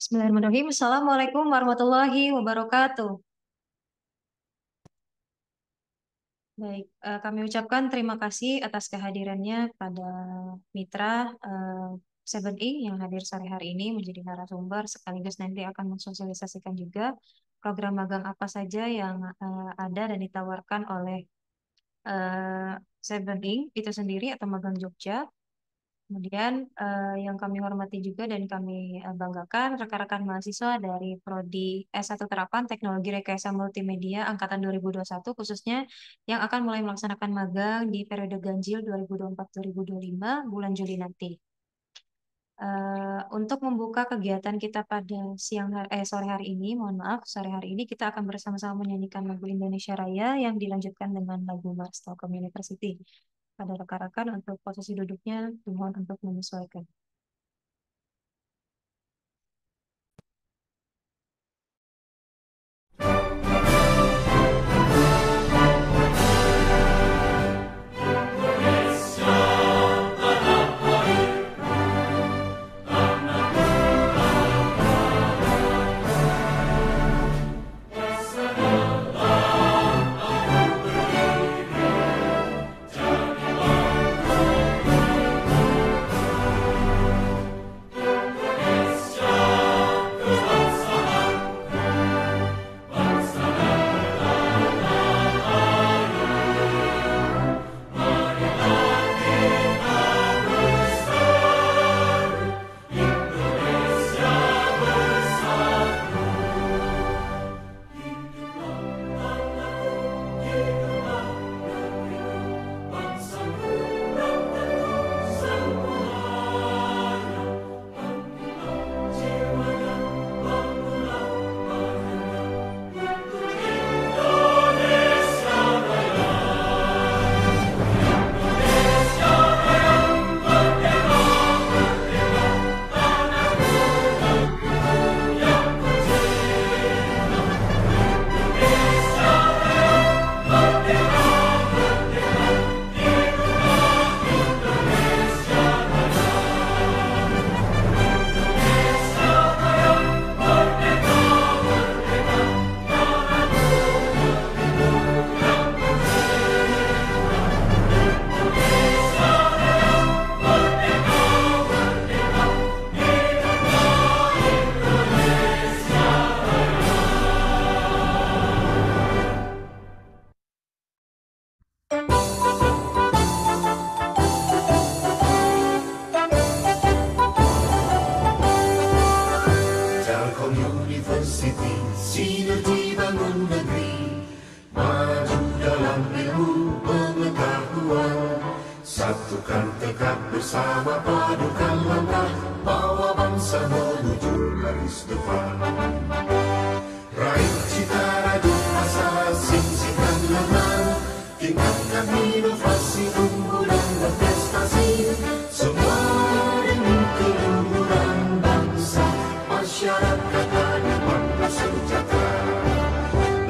Bismillahirrahmanirrahim. Assalamualaikum warahmatullahi wabarakatuh. Baik, kami ucapkan terima kasih atas kehadirannya pada mitra Seven Ink yang hadir sore hari ini menjadi narasumber sekaligus nanti akan mensosialisasikan juga program magang apa saja yang ada dan ditawarkan oleh Seven Ink itu sendiri atau Magang Jogja. Kemudian yang kami hormati juga dan kami banggakan rekan-rekan mahasiswa dari Prodi S1 Terapan Teknologi Rekayasa Multimedia Angkatan 2021 khususnya yang akan mulai melaksanakan magang di periode ganjil 2024-2025 bulan Juli nanti. Untuk membuka kegiatan kita pada sore hari ini, mohon maaf, sore hari ini kita akan bersama-sama menyanyikan lagu Indonesia Raya yang dilanjutkan dengan lagu Mars Telkom University. Pada rekan-rekan untuk posisi duduknya, mohon untuk menyesuaikan.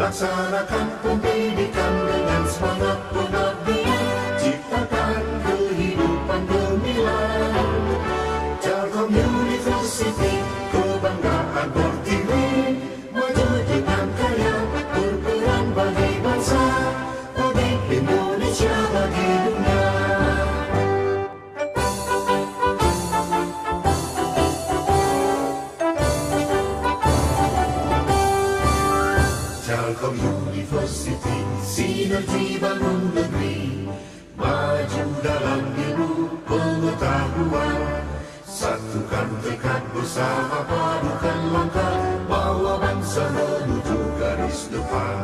Laksanakan pendidikan dengan semangat pengabdian, ciptakan kehidupan gemilang. Telkom University, kebanggaan Pertiwi, maju dengan karya, berperan bagi bangsa, bagi Indonesia, bagi dunia. Telkom University, sinergi bangun negeri, maju dalam ilmu pengetahuan, satukan tekad bersama, padukan langkah, bawa bangsa menuju garis depan.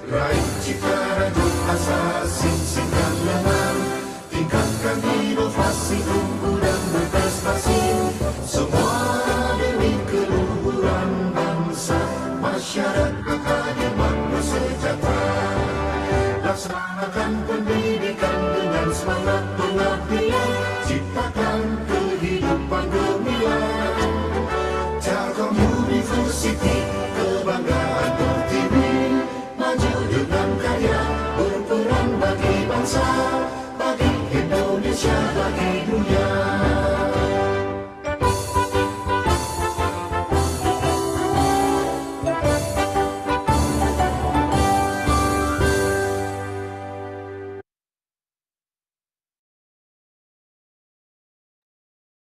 Raih cita rajut asa, sing-singkan lengan, tingkatkan inovasi, unggulan berprestasi, semua demi keluhuran bangsa, masyarakat adil makmur sejahtera. Laksanakan pendidikan dengan semangat pengabdian, ciptakan kehidupan gemilang. Telkom University, kebanggaan Pertiwi, maju dengan karya, berperan bagi bangsa,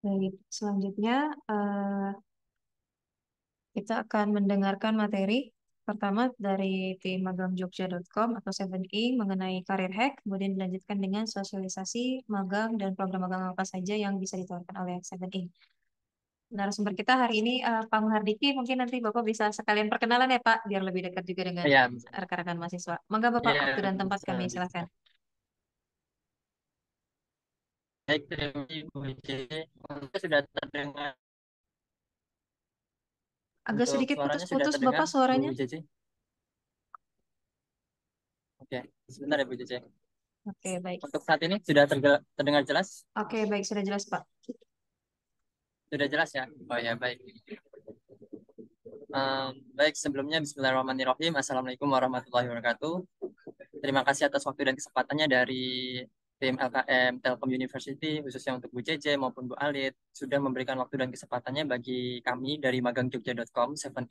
Baik, selanjutnya kita akan mendengarkan materi pertama dari tim magangjogja.com atau 7 mengenai karir hack, kemudian dilanjutkan dengan sosialisasi magang dan program magang apa saja yang bisa ditawarkan oleh 7. Narasumber kita hari ini Pak Muhardiki, mungkin nanti Bapak bisa sekalian perkenalan ya Pak, biar lebih dekat juga dengan Iya, bisa. rekan-rekan mahasiswa. Mangga Bapak, Iya, waktu dan tempat bisa, kami bisa. silakan. Baik, terima kasih Bu Cici. Untuk sudah terdengar, Agak untuk sedikit suaranya sudah putus-putus terdengar, Bapak suaranya. Bu Cici. Oke, sebentar ya Bu Cici. Oke, baik. Untuk saat ini sudah terdengar jelas? Oke, baik, sudah jelas Pak. Sudah jelas ya? Oh ya, baik. Baik, sebelumnya Bismillahirrahmanirrahim. Assalamualaikum warahmatullahi wabarakatuh. Terima kasih atas waktu dan kesempatannya dari tim LKM Telkom University, khususnya untuk Bu JJ maupun Bu Alit, sudah memberikan waktu dan kesempatannya bagi kami dari magangjogja.com, 7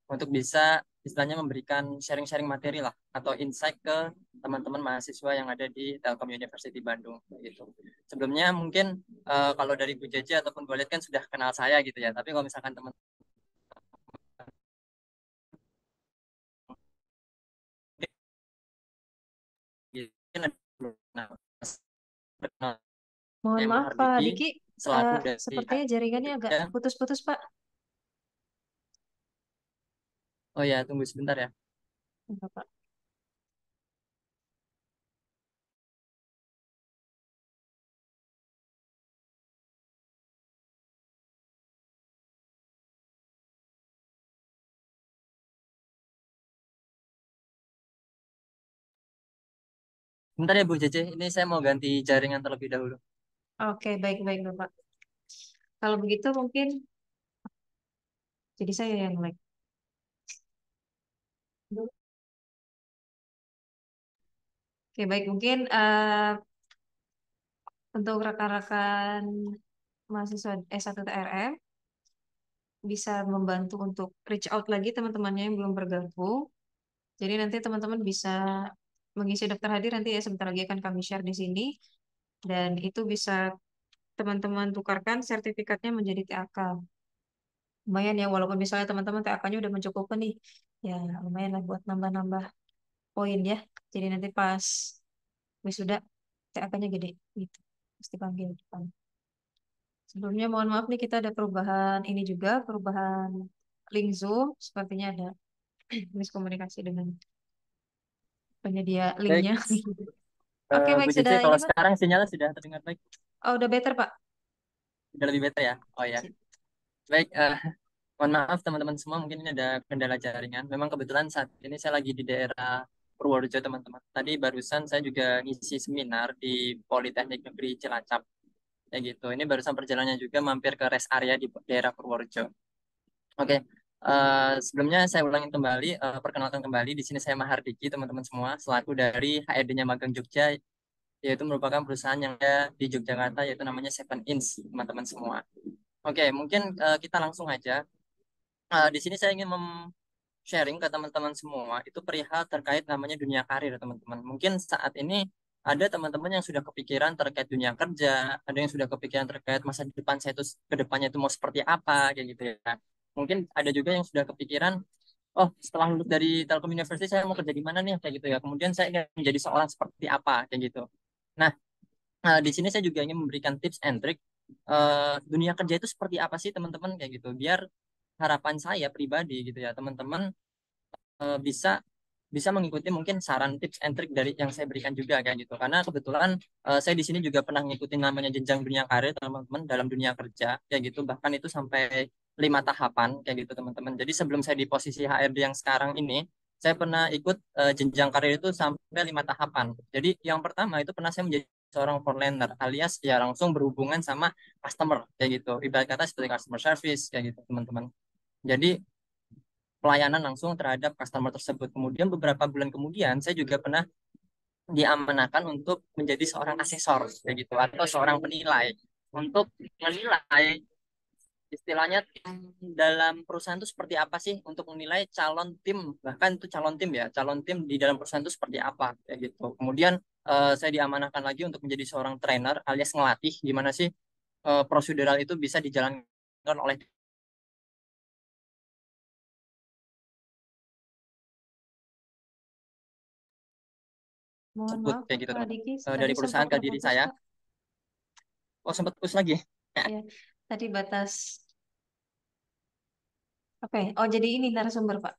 untuk bisa istilahnya memberikan sharing-sharing materi lah, atau insight ke teman-teman mahasiswa yang ada di Telkom University Bandung. Gitu. Sebelumnya mungkin kalau dari Bu JJ ataupun Bu Alit kan sudah kenal saya gitu ya, tapi kalau misalkan teman mungkin ada Mohon saya maaf Pak Mahardiki Diki, selaku dari sepertinya jaringannya agak Jogja. putus-putus Pak. Oh ya, tunggu sebentar ya. Enggak, Pak. Bentar ya Bu Cece, ini saya mau ganti jaringan terlebih dahulu. Oke, baik-baik Bapak. Kalau begitu mungkin jadi saya yang like. Oke, baik. Mungkin untuk rekan-rekan mahasiswa S1 TRM bisa membantu untuk reach out lagi teman-temannya yang belum bergabung. Jadi nanti teman-teman bisa mengisi daftar hadir nanti ya sebentar lagi akan kami share di sini dan itu bisa teman-teman tukarkan sertifikatnya menjadi TAK. Lumayan ya walaupun misalnya teman-teman TAK-nya udah mencukupi nih. Ya lumayan lah buat nambah-nambah poin ya. Jadi nanti pas wisuda TAK-nya gede gitu. Pasti panggil depan. Sebelumnya mohon maaf nih kita ada perubahan ini juga, perubahan link Zoom. Sepertinya ada miskomunikasi dengan penyedia Baik, linknya. Oke, Bu baik Cece, sudah ini kalau Pak. sekarang sinyalnya sudah terdengar baik, Oh, udah better Pak. sudah lebih better ya. Oh ya, Sip. baik. Mohon maaf teman-teman semua, mungkin ini ada kendala jaringan. Memang kebetulan saat ini saya lagi di daerah Purworejo teman-teman. Tadi barusan saya juga ngisi seminar di Politeknik Negeri Cilacap. Ya gitu. Ini barusan perjalanannya juga mampir ke rest area di daerah Purworejo. Oke, sebelumnya saya ulangi kembali, perkenalkan kembali, di sini saya Mahardiki, teman-teman semua, selaku dari HRD-nya Magang Jogja, yaitu merupakan perusahaan yang ada di Yogyakarta, yaitu namanya 7 teman-teman semua. Oke, mungkin kita langsung aja. Di sini saya ingin sharing ke teman-teman semua, itu perihal terkait namanya dunia karir, teman-teman. Mungkin saat ini ada teman-teman yang sudah kepikiran terkait dunia kerja, ada yang sudah kepikiran terkait masa depan saya itu ke depannya itu mau seperti apa, kayak gitu ya. Mungkin ada juga yang sudah kepikiran, oh setelah lulus dari Telkom University saya mau kerja di mana nih, kayak gitu ya. Kemudian saya ingin menjadi seorang seperti apa, kayak gitu. Nah, di sini saya juga ingin memberikan tips and trick dunia kerja itu seperti apa sih teman-teman, kayak gitu. Biar harapan saya pribadi gitu ya, teman-teman bisa bisa mengikuti mungkin saran tips and trick dari yang saya berikan juga kayak gitu. Karena kebetulan saya di sini juga pernah ngikutin namanya jenjang dunia karir teman-teman dalam dunia kerja kayak gitu. Bahkan itu sampai 5 tahapan kayak gitu teman-teman. Jadi sebelum saya di posisi HRD yang sekarang ini, saya pernah ikut jenjang karir itu sampai 5 tahapan. Jadi yang pertama itu pernah saya menjadi seorang frontliner alias ya langsung berhubungan sama customer kayak gitu. Ibarat kata seperti customer service kayak gitu teman-teman. Jadi pelayanan langsung terhadap customer tersebut. Kemudian beberapa bulan kemudian saya juga pernah diamanahkan untuk menjadi seorang asesor kayak gitu atau seorang penilai untuk menilai istilahnya tim dalam perusahaan itu seperti apa sih untuk menilai calon tim bahkan itu calon tim di dalam perusahaan itu seperti apa kayak gitu. Kemudian saya diamanahkan lagi untuk menjadi seorang trainer alias ngelatih gimana sih prosedural itu bisa dijalankan oleh Mohon tersebut maaf kayak gitu Pak teman-teman. Diki, Dari tadi sempat perusahaan ke diri terputus saya. Pak. Oh, sempat putus lagi. Ya, tadi batas apa ya? Oh, jadi ini narasumber Pak.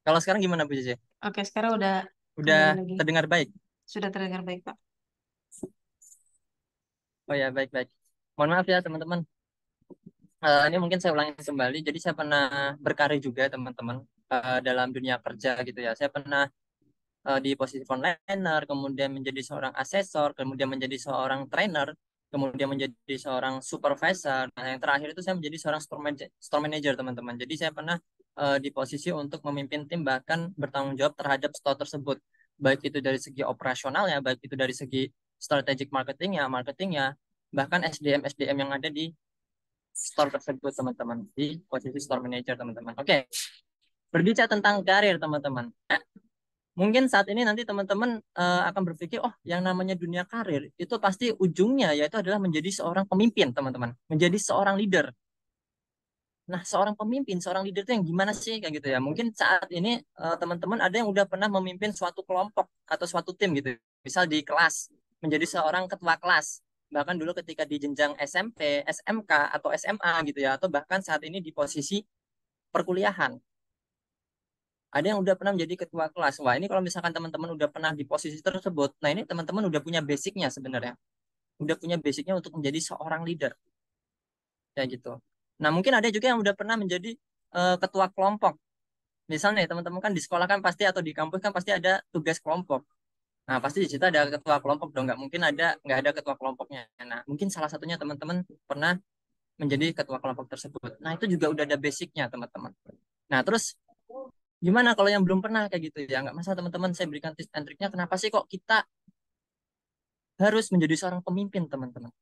Kalau sekarang gimana Bu Cici? Oke, sekarang udah Udah kembali lagi. terdengar baik? Sudah terdengar baik Pak. Oh ya, baik-baik. Mohon maaf ya teman-teman. Ini mungkin saya ulangi kembali. Jadi saya pernah berkarir juga teman-teman dalam dunia kerja gitu ya. Saya pernah di posisi frontliner, kemudian menjadi seorang asesor, kemudian menjadi seorang trainer, kemudian menjadi seorang supervisor. Nah, yang terakhir itu saya menjadi seorang store manager, teman-teman. Jadi saya pernah di posisi untuk memimpin tim bahkan bertanggung jawab terhadap store tersebut. Baik itu dari segi operasionalnya, baik itu dari segi strategic marketingnya, bahkan SDM yang ada di store tersebut, teman-teman. Di posisi store manager, teman-teman. Oke, berbicara tentang karir, teman-teman. Mungkin saat ini nanti teman-teman akan berpikir, oh, yang namanya dunia karir itu pasti ujungnya yaitu adalah menjadi seorang pemimpin, teman-teman, menjadi seorang leader. Nah, seorang pemimpin, seorang leader itu yang gimana sih kayak gitu ya? Mungkin saat ini teman-teman ada yang udah pernah memimpin suatu kelompok atau suatu tim gitu. Misal di kelas, menjadi seorang ketua kelas. Bahkan dulu ketika di jenjang SMP, SMK atau SMA gitu ya, atau bahkan saat ini di posisi perkuliahan. Ada yang udah pernah menjadi ketua kelas. Wah, ini kalau misalkan teman-teman udah pernah di posisi tersebut, nah ini teman-teman udah punya basicnya sebenarnya. Udah punya basicnya untuk menjadi seorang leader. Kayak gitu. Nah, mungkin ada juga yang udah pernah menjadi ketua kelompok. Misalnya teman-teman kan di sekolah kan pasti atau di kampus kan pasti ada tugas kelompok. Nah, pasti di situ ada ketua kelompok dong. Nggak ada ketua kelompoknya. Nah, mungkin salah satunya teman-teman pernah menjadi ketua kelompok tersebut. Nah, itu juga udah ada basicnya, teman-teman. Nah, terus gimana kalau yang belum pernah kayak gitu ya? Nggak masalah teman-teman, saya berikan tips and triknya. Kenapa sih kok kita harus menjadi seorang pemimpin, teman-teman?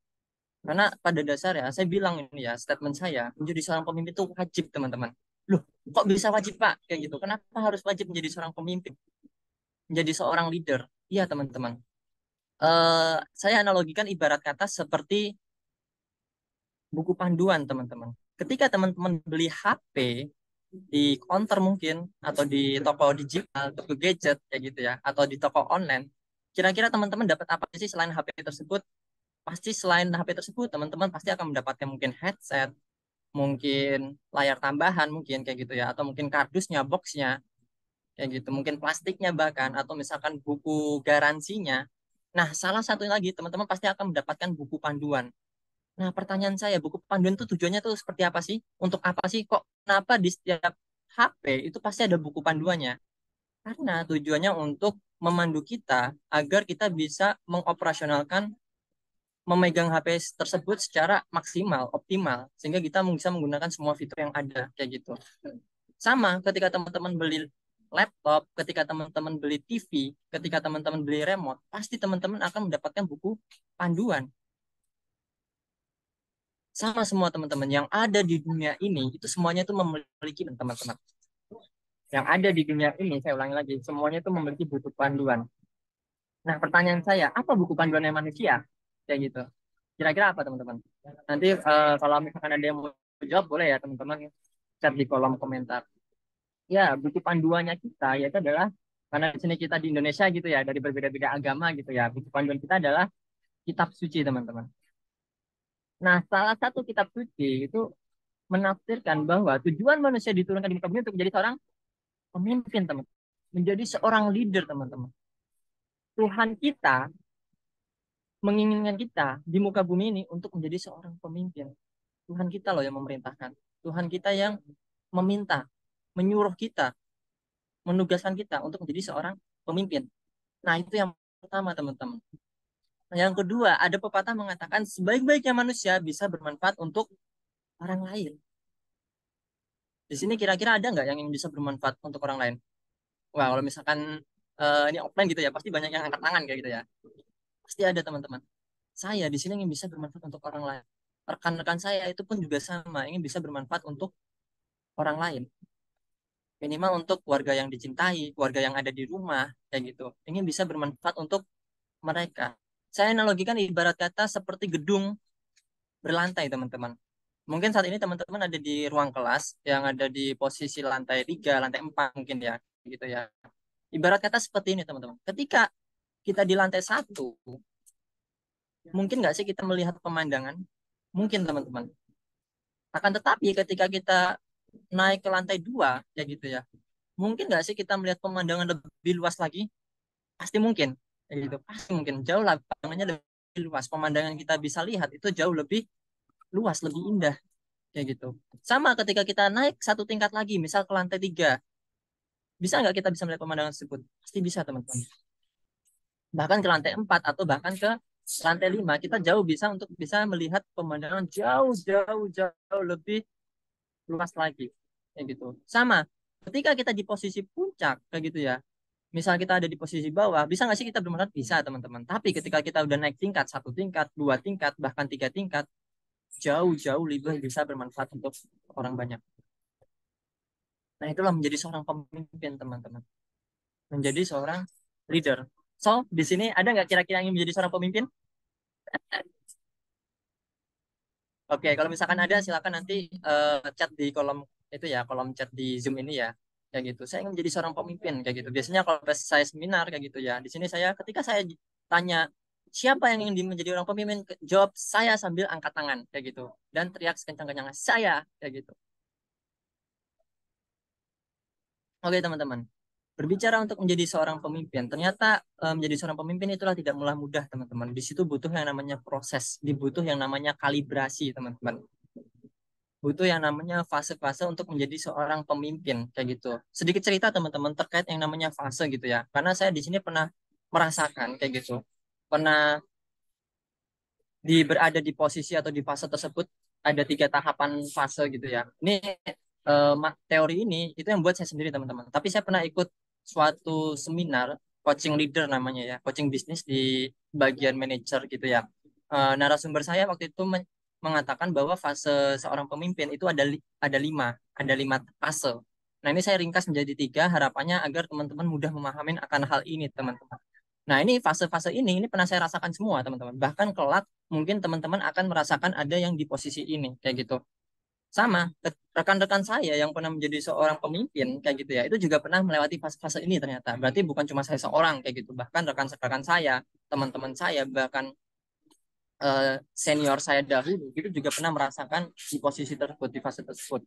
Karena pada dasarnya, saya bilang ini ya, statement saya, menjadi seorang pemimpin itu wajib, teman-teman. Loh, kok bisa wajib, Pak? Kayak gitu. Kenapa harus wajib menjadi seorang pemimpin? Menjadi seorang leader? Iya, teman-teman. Saya analogikan ibarat kata seperti buku panduan, teman-teman. Ketika teman-teman beli HP di counter mungkin atau di toko digital, toko gadget kayak gitu ya, atau di toko online, kira-kira teman-teman dapat apa sih selain HP tersebut? Pasti selain HP tersebut, teman-teman pasti akan mendapatkan mungkin headset, mungkin layar tambahan mungkin kayak gitu ya, atau mungkin kardusnya, boxnya kayak gitu, mungkin plastiknya bahkan, atau misalkan buku garansinya. Nah, salah satu lagi teman-teman pasti akan mendapatkan buku panduan. Nah, pertanyaan saya, buku panduan itu tujuannya tuh seperti apa sih? Untuk apa sih? Kok kenapa di setiap HP itu pasti ada buku panduannya? Karena tujuannya untuk memandu kita agar kita bisa mengoperasionalkan, memegang HP tersebut secara maksimal, optimal, sehingga kita bisa menggunakan semua fitur yang ada, kayak gitu. Sama ketika teman-teman beli laptop, ketika teman-teman beli TV, ketika teman-teman beli remote, pasti teman-teman akan mendapatkan buku panduan. Sama semua teman-teman yang ada di dunia ini itu semuanya itu memiliki teman-teman. Yang ada di dunia ini, saya ulangi lagi, semuanya itu memiliki buku panduan. Nah, pertanyaan saya, apa buku panduannya manusia? Kayak gitu. Kira-kira apa teman-teman? Nanti kalau misalkan ada yang mau jawab boleh ya teman-teman chat di kolom komentar. Ya, buku panduannya kita yaitu adalah karena di sini kita di Indonesia gitu ya, dari berbeda-beda agama gitu ya. Buku panduan kita adalah kitab suci, teman-teman. Nah, salah satu kitab suci itu menafsirkan bahwa tujuan manusia diturunkan di muka bumi untuk menjadi seorang pemimpin, teman. Menjadi seorang leader, teman-teman. Tuhan kita menginginkan kita di muka bumi ini untuk menjadi seorang pemimpin. Tuhan kita loh yang memerintahkan. Tuhan kita yang meminta, menyuruh kita, menugaskan kita untuk menjadi seorang pemimpin. Nah, itu yang pertama, teman-teman. Nah, yang kedua, ada pepatah mengatakan sebaik-baiknya manusia bisa bermanfaat untuk orang lain. Di sini kira-kira ada nggak yang bisa bermanfaat untuk orang lain? Wah, kalau misalkan ini offline gitu ya, pasti banyak yang angkat tangan kayak gitu ya. Pasti ada, teman-teman. Saya di sini ingin bisa bermanfaat untuk orang lain. Rekan-rekan saya itu pun juga sama, ingin bisa bermanfaat untuk orang lain. Minimal untuk keluarga yang dicintai, keluarga yang ada di rumah, kayak gitu. Ingin bisa bermanfaat untuk mereka. Saya analogikan ibarat kata seperti gedung berlantai, teman-teman. Mungkin saat ini teman-teman ada di ruang kelas yang ada di posisi lantai 3, lantai 4 mungkin ya, gitu ya. Ibarat kata seperti ini, teman-teman. Ketika kita di lantai 1, mungkin nggak sih kita melihat pemandangan? Mungkin, teman-teman. Akan tetapi ketika kita naik ke lantai 2, ya gitu ya. Mungkin nggak sih kita melihat pemandangan lebih luas lagi? Pasti mungkin. Ya gitu. Pasti mungkin. Jauh lah, pemandangannya lebih luas. Pemandangan kita bisa lihat itu jauh lebih luas, lebih indah. Kayak gitu. Sama ketika kita naik satu tingkat lagi, misal ke lantai 3, bisa nggak kita bisa melihat pemandangan tersebut? Pasti bisa, teman-teman. Bahkan ke lantai 4 atau bahkan ke lantai 5, kita jauh bisa untuk bisa melihat pemandangan jauh, jauh, jauh lebih luas lagi. Kayak gitu. Sama, ketika kita di posisi puncak, kayak gitu ya. Misal kita ada di posisi bawah, bisa nggak sih kita bermanfaat? Bisa, teman-teman. Tapi ketika kita udah naik tingkat, satu tingkat, dua tingkat, bahkan tiga tingkat, jauh-jauh lebih bisa bermanfaat untuk orang banyak. Nah, itulah menjadi seorang pemimpin, teman-teman. Menjadi seorang leader. So, di sini ada nggak kira-kira yang ingin menjadi seorang pemimpin? Oke, kalau misalkan ada, silakan nanti chat di kolom itu ya, kolom chat di Zoom ini ya. Kayak gitu. Saya ingin menjadi seorang pemimpin kayak gitu. Biasanya kalau pas saya seminar kayak gitu ya. Di sini saya ketika saya tanya siapa yang ingin menjadi orang pemimpin, jawab saya sambil angkat tangan kayak gitu dan teriak sekencang-kencangnya saya kayak gitu. Oke, teman-teman. Berbicara untuk menjadi seorang pemimpin, ternyata menjadi seorang pemimpin itulah tidak mudah, teman-teman. Di situ butuh yang namanya proses, dibutuh yang namanya kalibrasi, teman-teman. Butuh yang namanya fase-fase untuk menjadi seorang pemimpin kayak gitu. Sedikit cerita, teman-teman, terkait yang namanya fase gitu ya. Karena saya di sini pernah merasakan kayak gitu. Pernah berada di posisi atau di fase tersebut, ada 3 tahapan fase gitu ya. Ini teori ini itu yang buat saya sendiri, teman-teman. Tapi saya pernah ikut suatu seminar coaching leader namanya ya, coaching bisnis di bagian manajer gitu ya. Narasumber saya waktu itu mengatakan bahwa fase seorang pemimpin itu ada lima fase. Nah, ini saya ringkas menjadi 3, harapannya agar teman-teman mudah memahami akan hal ini, teman-teman. Nah, ini fase-fase ini pernah saya rasakan semua, teman-teman. Bahkan kelak mungkin teman-teman akan merasakan ada yang di posisi ini, kayak gitu. Sama, rekan-rekan saya yang pernah menjadi seorang pemimpin, kayak gitu ya, itu juga pernah melewati fase-fase ini ternyata. Berarti bukan cuma saya seorang, kayak gitu. Bahkan rekan-rekan saya, teman-teman saya, bahkan senior saya dahulu, itu juga pernah merasakan di posisi tersebut, di fase tersebut.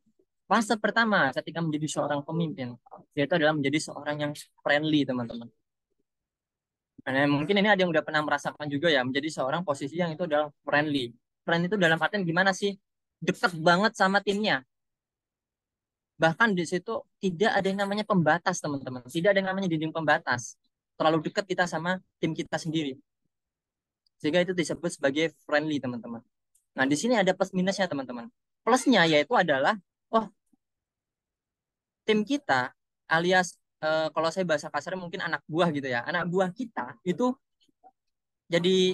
Fase pertama ketika menjadi seorang pemimpin, yaitu adalah menjadi seorang yang friendly, teman-teman. Nah, mungkin ini ada yang udah pernah merasakan juga ya, menjadi seorang posisi yang itu adalah friendly. Friendly itu dalam artian gimana sih? Dekat banget sama timnya. Bahkan di situ tidak ada yang namanya pembatas, teman-teman. Tidak ada yang namanya dinding pembatas. Terlalu dekat kita sama tim kita sendiri. Sehingga itu disebut sebagai friendly, teman-teman. Nah, di sini ada plus minusnya, teman-teman. Plusnya yaitu adalah, oh, tim kita alias kalau saya bahasa kasar mungkin anak buah gitu ya. Anak buah kita itu jadi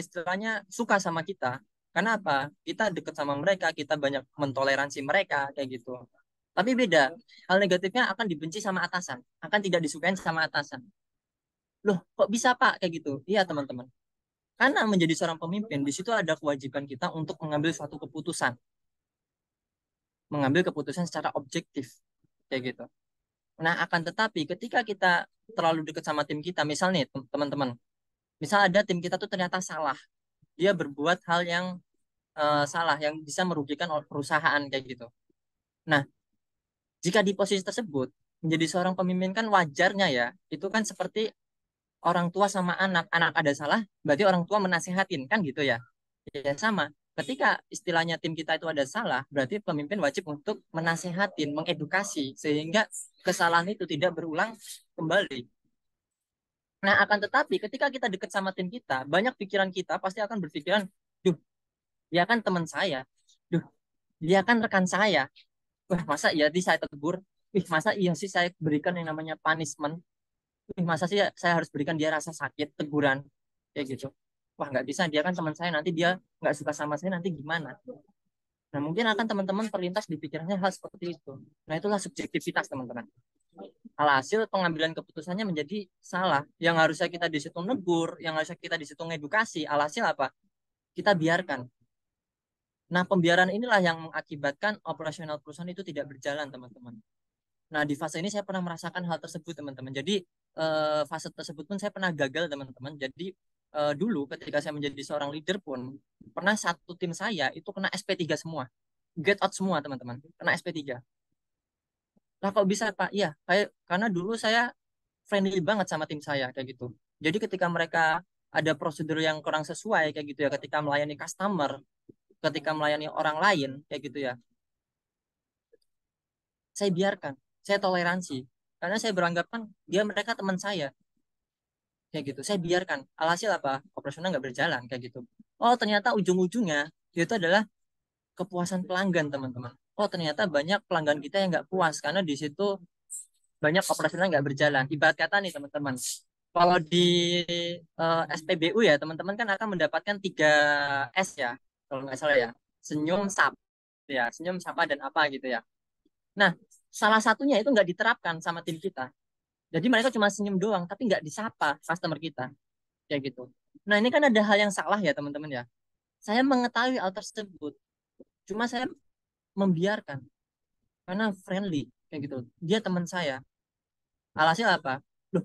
istilahnya suka sama kita. Karena apa? Kita dekat sama mereka, kita banyak mentoleransi mereka kayak gitu. Tapi beda, hal negatifnya akan dibenci sama atasan, akan tidak disukai sama atasan. Loh, kok bisa Pak kayak gitu? Iya, teman-teman. Karena menjadi seorang pemimpin, di situ ada kewajiban kita untuk mengambil suatu keputusan, mengambil keputusan secara objektif kayak gitu. Nah, akan tetapi ketika kita terlalu dekat sama tim kita, misalnya nih, teman-teman, misal ada tim kita tuh ternyata salah, dia berbuat hal yang salah yang bisa merugikan perusahaan kayak gitu. Nah, jika di posisi tersebut menjadi seorang pemimpin kan wajarnya ya, itu kan seperti orang tua sama anak, anak ada salah, berarti orang tua menasehatin kan gitu ya. Ya sama. Ketika istilahnya tim kita itu ada salah, berarti pemimpin wajib untuk menasehatin, mengedukasi sehingga kesalahan itu tidak berulang kembali. Nah, akan tetapi ketika kita dekat sama tim kita, banyak pikiran kita pasti akan berpikiran, duh, dia kan teman saya. Duh, dia kan rekan saya. Wah, masa iya sih saya tegur? Ih, masa iya sih saya berikan yang namanya punishment? Ih, masa sih saya harus berikan dia rasa sakit, teguran? Kayak gitu. Wah, nggak bisa. Dia kan teman saya. Nanti dia nggak suka sama saya. Nanti gimana? Nah, mungkin akan teman-teman terlintas di pikirannya hal seperti itu. Nah, itulah subjektivitas, teman-teman. Alhasil pengambilan keputusannya menjadi salah. Yang harusnya kita di situ negur, yang harusnya kita di situ ngedukasi, alhasil apa? Kita biarkan. Nah, pembiaran inilah yang mengakibatkan operasional perusahaan itu tidak berjalan, teman-teman. Nah, di fase ini saya pernah merasakan hal tersebut, teman-teman. Jadi, fase tersebut pun saya pernah gagal, teman-teman. Jadi, dulu ketika saya menjadi seorang leader pun, pernah satu tim saya itu kena SP3 semua. Get out semua, teman-teman. Kena SP3. Lah, kok bisa, Pak? Iya, karena dulu saya friendly banget sama tim saya, kayak gitu. Jadi, ketika mereka ada prosedur yang kurang sesuai, kayak gitu ya, ketika melayani customer, ketika melayani orang lain, kayak gitu ya, saya biarkan, saya toleransi. Karena saya beranggapan dia mereka teman saya, kayak gitu. Saya biarkan. Alhasil apa? Operasional nggak berjalan, kayak gitu. Oh, ternyata ujung-ujungnya itu adalah kepuasan pelanggan, teman-teman. Oh, ternyata banyak pelanggan kita yang nggak puas karena di situ banyak operasional nggak berjalan. Ibarat kata nih, teman-teman. Kalau di SPBU ya, teman-teman kan akan mendapatkan 3 S ya, kalau nggak salah ya. Senyum, sapa, ya, senyum, sapa, dan apa gitu ya. Nah, salah satunya itu nggak diterapkan sama tim kita. Jadi mereka cuma senyum doang, tapi nggak disapa customer kita, kayak gitu. Nah, ini kan ada hal yang salah ya, teman-teman ya. Saya mengetahui hal tersebut, cuma saya membiarkan karena friendly, kayak gitu. Dia teman saya. Alhasil apa? Loh,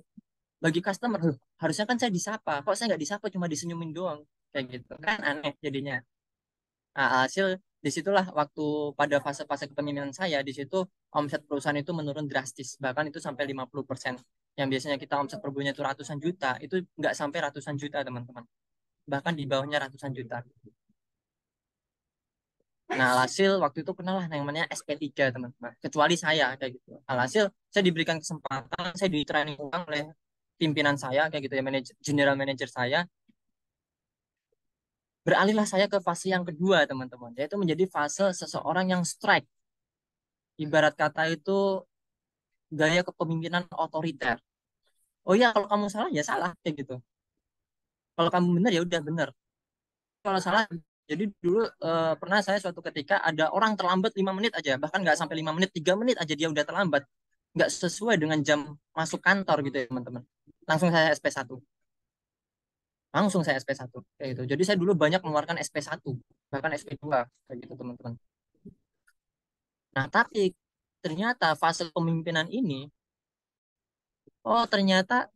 bagi customer, loh, harusnya kan saya disapa. Kok saya nggak disapa, cuma disenyumin doang, kayak gitu. Kan aneh jadinya. Nah, hasil disitulah waktu pada fase-fase kepemimpinan saya, di situ omset perusahaan itu menurun drastis, bahkan itu sampai 50%. Yang biasanya kita omset per bulannya itu ratusan juta, itu nggak sampai ratusan juta, teman-teman. Bahkan di bawahnya ratusan juta. Nah, alhasil waktu itu kenalah yang namanya SP3, teman-teman. Kecuali saya, kayak gitu. Alhasil saya diberikan kesempatan, saya di training ulang oleh pimpinan saya, kayak gitu ya, general manager saya. Beralihlah saya ke fase yang kedua, teman-teman, yaitu menjadi fase seseorang yang strike. Ibarat kata itu gaya kepemimpinan otoriter. Oh iya, kalau kamu salah ya salah, kayak gitu. Kalau kamu benar ya udah benar. Kalau salah, jadi dulu pernah saya suatu ketika ada orang terlambat 5 menit aja, bahkan nggak sampai 5 menit, 3 menit aja dia udah terlambat, nggak sesuai dengan jam masuk kantor gitu ya, teman-teman. Langsung saya SP1, langsung saya SP1 kayak gitu. Jadi saya dulu banyak mengeluarkan SP1, bahkan SP2 kayak gitu, teman-teman. Nah, tapi ternyata fase kepemimpinan ini, oh ternyata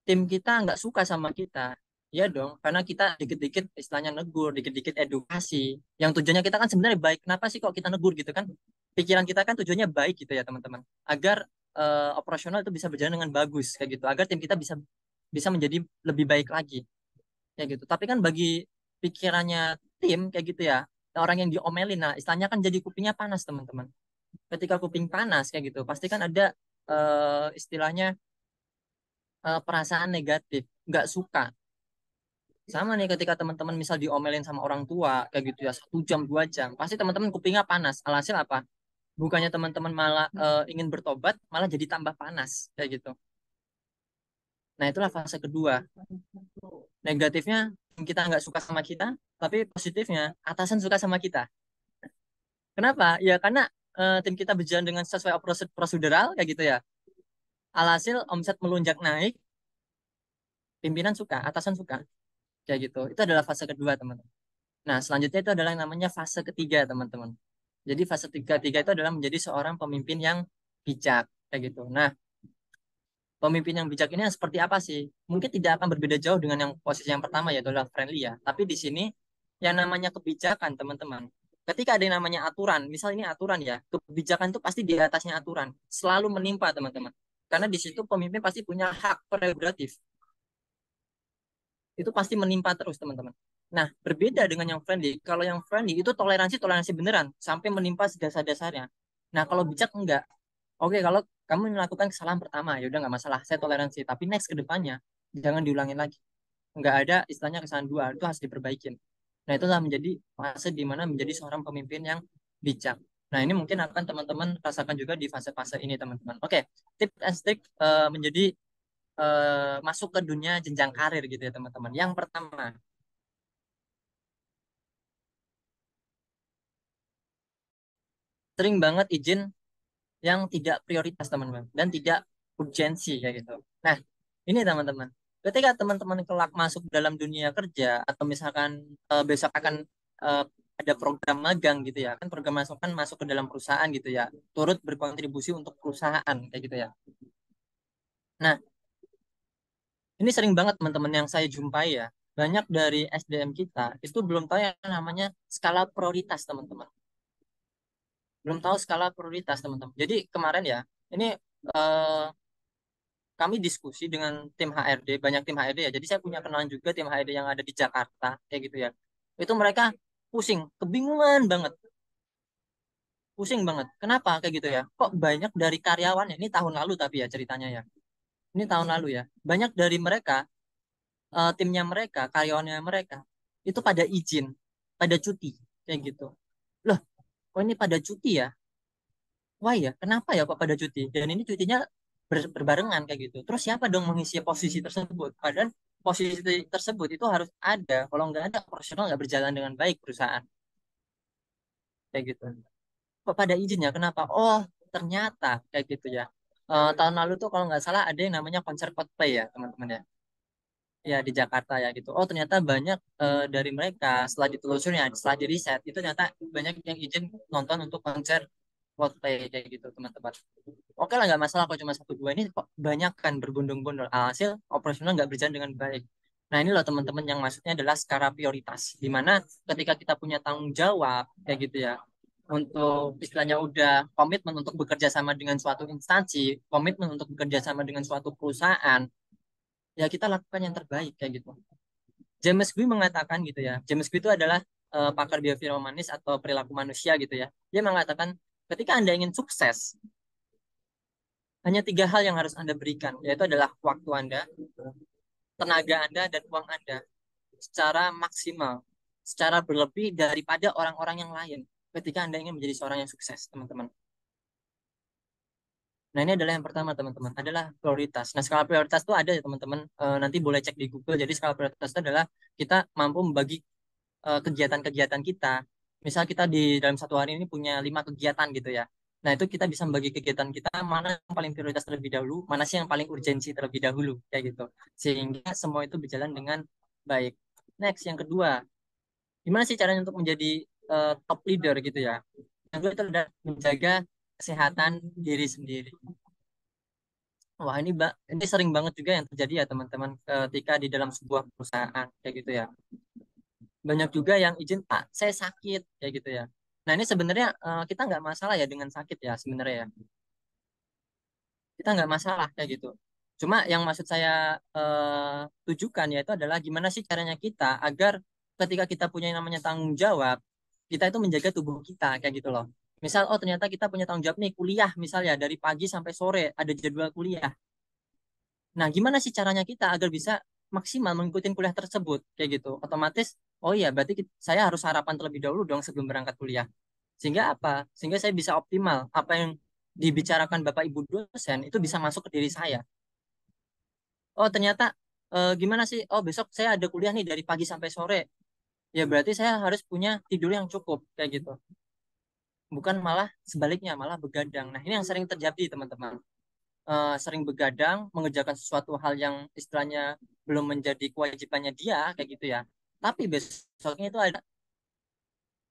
tim kita nggak suka sama kita. Ya dong, karena kita dikit-dikit istilahnya negur, dikit-dikit edukasi. Yang tujuannya kita kan sebenarnya baik. Kenapa sih kok kita negur gitu kan? Pikiran kita kan tujuannya baik gitu ya, teman-teman. Agar operasional itu bisa berjalan dengan bagus kayak gitu. Agar tim kita bisa bisa menjadi lebih baik lagi kayak gitu. Tapi kan bagi pikirannya tim kayak gitu ya, orang yang diomelin, nah istilahnya kan jadi kupingnya panas, teman-teman. Ketika kuping panas kayak gitu, pasti kan ada istilahnya perasaan negatif, nggak suka. Sama nih ketika teman-teman misal diomelin sama orang tua kayak gitu ya 1 jam 2 jam, pasti teman-teman kupingnya panas. Alhasil apa? Bukannya teman-teman malah ingin bertobat, malah jadi tambah panas kayak gitu. Nah, itulah fase kedua. Negatifnya kita nggak suka sama kita, tapi positifnya atasan suka sama kita. Kenapa? Ya karena tim kita berjalan dengan sesuai prosedural kayak gitu ya. Alhasil omset melonjak naik, pimpinan suka, atasan suka kayak gitu. Itu adalah fase kedua, teman-teman. Nah, selanjutnya itu adalah yang namanya fase ketiga, teman-teman. Jadi fase tiga itu adalah menjadi seorang pemimpin yang bijak, kayak gitu. Nah, pemimpin yang bijak ini yang seperti apa sih? Mungkin tidak akan berbeda jauh dengan yang posisi yang pertama, yaitu adalah friendly ya. Tapi di sini yang namanya kebijakan, teman-teman. Ketika ada yang namanya aturan, misal ini aturan ya, kebijakan itu pasti di atasnya aturan, selalu menimpa, teman-teman. Karena di situ pemimpin pasti punya hak prerogatif, itu pasti menimpa terus, teman-teman. Nah, berbeda dengan yang friendly. Kalau yang friendly itu toleransi toleransi beneran sampai menimpa sedasar-dasarnya. Nah, kalau bijak enggak. Oke, kalau kamu melakukan kesalahan pertama, ya udah nggak masalah, saya toleransi. Tapi next ke depannya jangan diulangin lagi. Nggak ada istilahnya kesalahan dua, itu harus diperbaikin. Nah, itulah menjadi fase di mana menjadi seorang pemimpin yang bijak. Nah, ini mungkin akan teman-teman rasakan juga di fase-fase ini, teman-teman. Oke, tips and trick menjadi masuk ke dunia jenjang karir gitu ya, teman-teman. Yang pertama, sering banget izin yang tidak prioritas teman-teman dan tidak urgensi kayak gitu. Nah, ini teman-teman. Ketika teman-teman kelak masuk dalam dunia kerja atau misalkan besok akan eh, ada program magang gitu ya, kan program masuk kan masuk ke dalam perusahaan gitu ya, turut berkontribusi untuk perusahaan kayak gitu ya. Nah, ini sering banget teman-teman yang saya jumpai ya. Banyak dari SDM kita itu belum tahu yang namanya skala prioritas teman-teman. Belum tahu skala prioritas teman-teman. Jadi kemarin ya, ini eh, kami diskusi dengan tim HRD, banyak tim HRD ya. Jadi saya punya kenalan juga tim HRD yang ada di Jakarta, kayak gitu ya. Itu mereka pusing, kebingungan banget, pusing banget. Kenapa kayak gitu ya? Kok banyak dari karyawannya, ini tahun lalu tapi ya ceritanya ya. Ini tahun lalu ya. Banyak dari mereka, timnya mereka, karyawannya mereka, itu pada izin, pada cuti, kayak gitu. Loh, kok ini pada cuti ya? Wah ya, kenapa ya kok pada cuti? Dan ini cutinya berbarengan kayak gitu. Terus siapa dong mengisi posisi tersebut? Padahal posisi tersebut itu harus ada. Kalau nggak ada, operasional nggak berjalan dengan baik perusahaan. Kayak gitu. Kok pada izin ya? Kenapa? Oh, ternyata kayak gitu ya. Tahun lalu tuh kalau nggak salah ada yang namanya konser Coldplay ya, teman-teman ya. Ya di Jakarta ya gitu. Oh ternyata banyak dari mereka setelah ditelusuri, setelah di riset itu ternyata banyak yang izin nonton untuk konser Coldplay kayak gitu teman-teman. Oke lah nggak masalah kalau cuma satu dua ini kok banyak kan berbondong-bondong hasil operasional nggak berjalan dengan baik. Nah ini loh teman-teman yang maksudnya adalah skala prioritas. Di mana ketika kita punya tanggung jawab kayak gitu ya untuk istilahnya udah komitmen untuk bekerja sama dengan suatu instansi, komitmen untuk bekerja sama dengan suatu perusahaan, ya kita lakukan yang terbaik kayak gitu. James Gui mengatakan gitu ya. James Gui itu adalah pakar behavioral humanis atau perilaku manusia gitu ya. Dia mengatakan ketika Anda ingin sukses, hanya tiga hal yang harus Anda berikan, yaitu adalah waktu Anda, tenaga Anda, dan uang Anda secara maksimal, secara berlebih daripada orang-orang yang lain ketika Anda ingin menjadi seorang yang sukses, teman-teman. Nah, ini adalah yang pertama, teman-teman, adalah prioritas. Nah, skala prioritas itu ada ya, teman-teman. Nanti boleh cek di Google. Jadi, skala prioritas itu adalah kita mampu membagi kegiatan-kegiatan kita. Misal kita di dalam satu hari ini punya 5 kegiatan gitu ya. Nah, itu kita bisa membagi kegiatan kita mana yang paling prioritas terlebih dahulu, mana sih yang paling urgensi terlebih dahulu, kayak gitu. Sehingga semua itu berjalan dengan baik. Next, yang kedua, gimana sih caranya untuk menjadi top leader gitu ya? Yang kedua itu adalah menjaga kesehatan diri sendiri. Wah, ini sering banget juga yang terjadi ya teman-teman ketika di dalam sebuah perusahaan kayak gitu ya. Banyak juga yang izin Pak saya sakit kayak gitu ya. Nah ini sebenarnya kita nggak masalah ya dengan sakit ya sebenarnya ya, kita nggak masalah kayak gitu. Cuma yang maksud saya tujukan yaitu adalah gimana sih caranya kita agar ketika kita punya yang namanya tanggung jawab, kita itu menjaga tubuh kita kayak gitu loh. Misal oh ternyata kita punya tanggung jawab nih kuliah misalnya dari pagi sampai sore ada jadwal kuliah. Nah, gimana sih caranya kita agar bisa maksimal mengikuti kuliah tersebut kayak gitu? Otomatis, oh iya, berarti saya harus sarapan terlebih dahulu dong sebelum berangkat kuliah. Sehingga apa? Sehingga saya bisa optimal. Apa yang dibicarakan Bapak Ibu dosen itu bisa masuk ke diri saya. Oh, ternyata gimana sih? Oh, besok saya ada kuliah nih dari pagi sampai sore. Ya berarti saya harus punya tidur yang cukup kayak gitu. Bukan malah sebaliknya, malah begadang. Nah, ini yang sering terjadi, teman-teman. Sering begadang, mengerjakan sesuatu hal yang istilahnya belum menjadi kewajibannya dia, kayak gitu ya. Tapi besoknya itu ada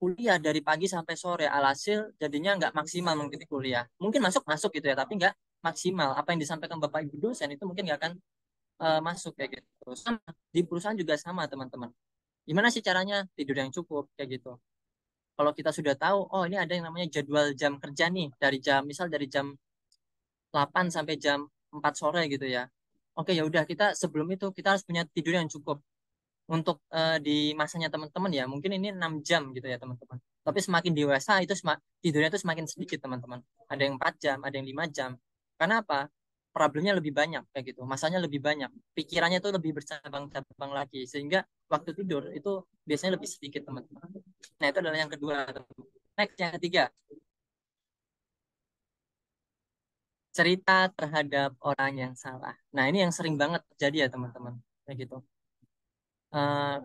kuliah dari pagi sampai sore, alhasil jadinya nggak maksimal mengikuti kuliah. Mungkin masuk masuk gitu ya, tapi nggak maksimal. Apa yang disampaikan Bapak Ibu dosen itu mungkin nggak akan masuk kayak gitu. Sama di perusahaan juga sama teman-teman. Gimana sih caranya tidur yang cukup kayak gitu? Kalau kita sudah tahu, oh ini ada yang namanya jadwal jam kerja nih dari jam misal dari jam 8 sampai jam 4 sore gitu ya. Oke ya udah kita sebelum itu kita harus punya tidur yang cukup untuk di masanya teman-teman ya. Mungkin ini 6 jam gitu ya teman-teman. Tapi semakin dewasa itu tidurnya itu semakin sedikit teman-teman. Ada yang 4 jam, ada yang 5 jam. Karena apa? Problemnya lebih banyak kayak gitu. Masanya lebih banyak. Pikirannya itu lebih bercabang-cabang lagi sehingga waktu tidur itu biasanya lebih sedikit teman-teman. Nah, itu adalah yang kedua. Teman-teman. Next yang ketiga, cerita terhadap orang yang salah. Nah, ini yang sering banget terjadi ya teman-teman. Kayak gitu.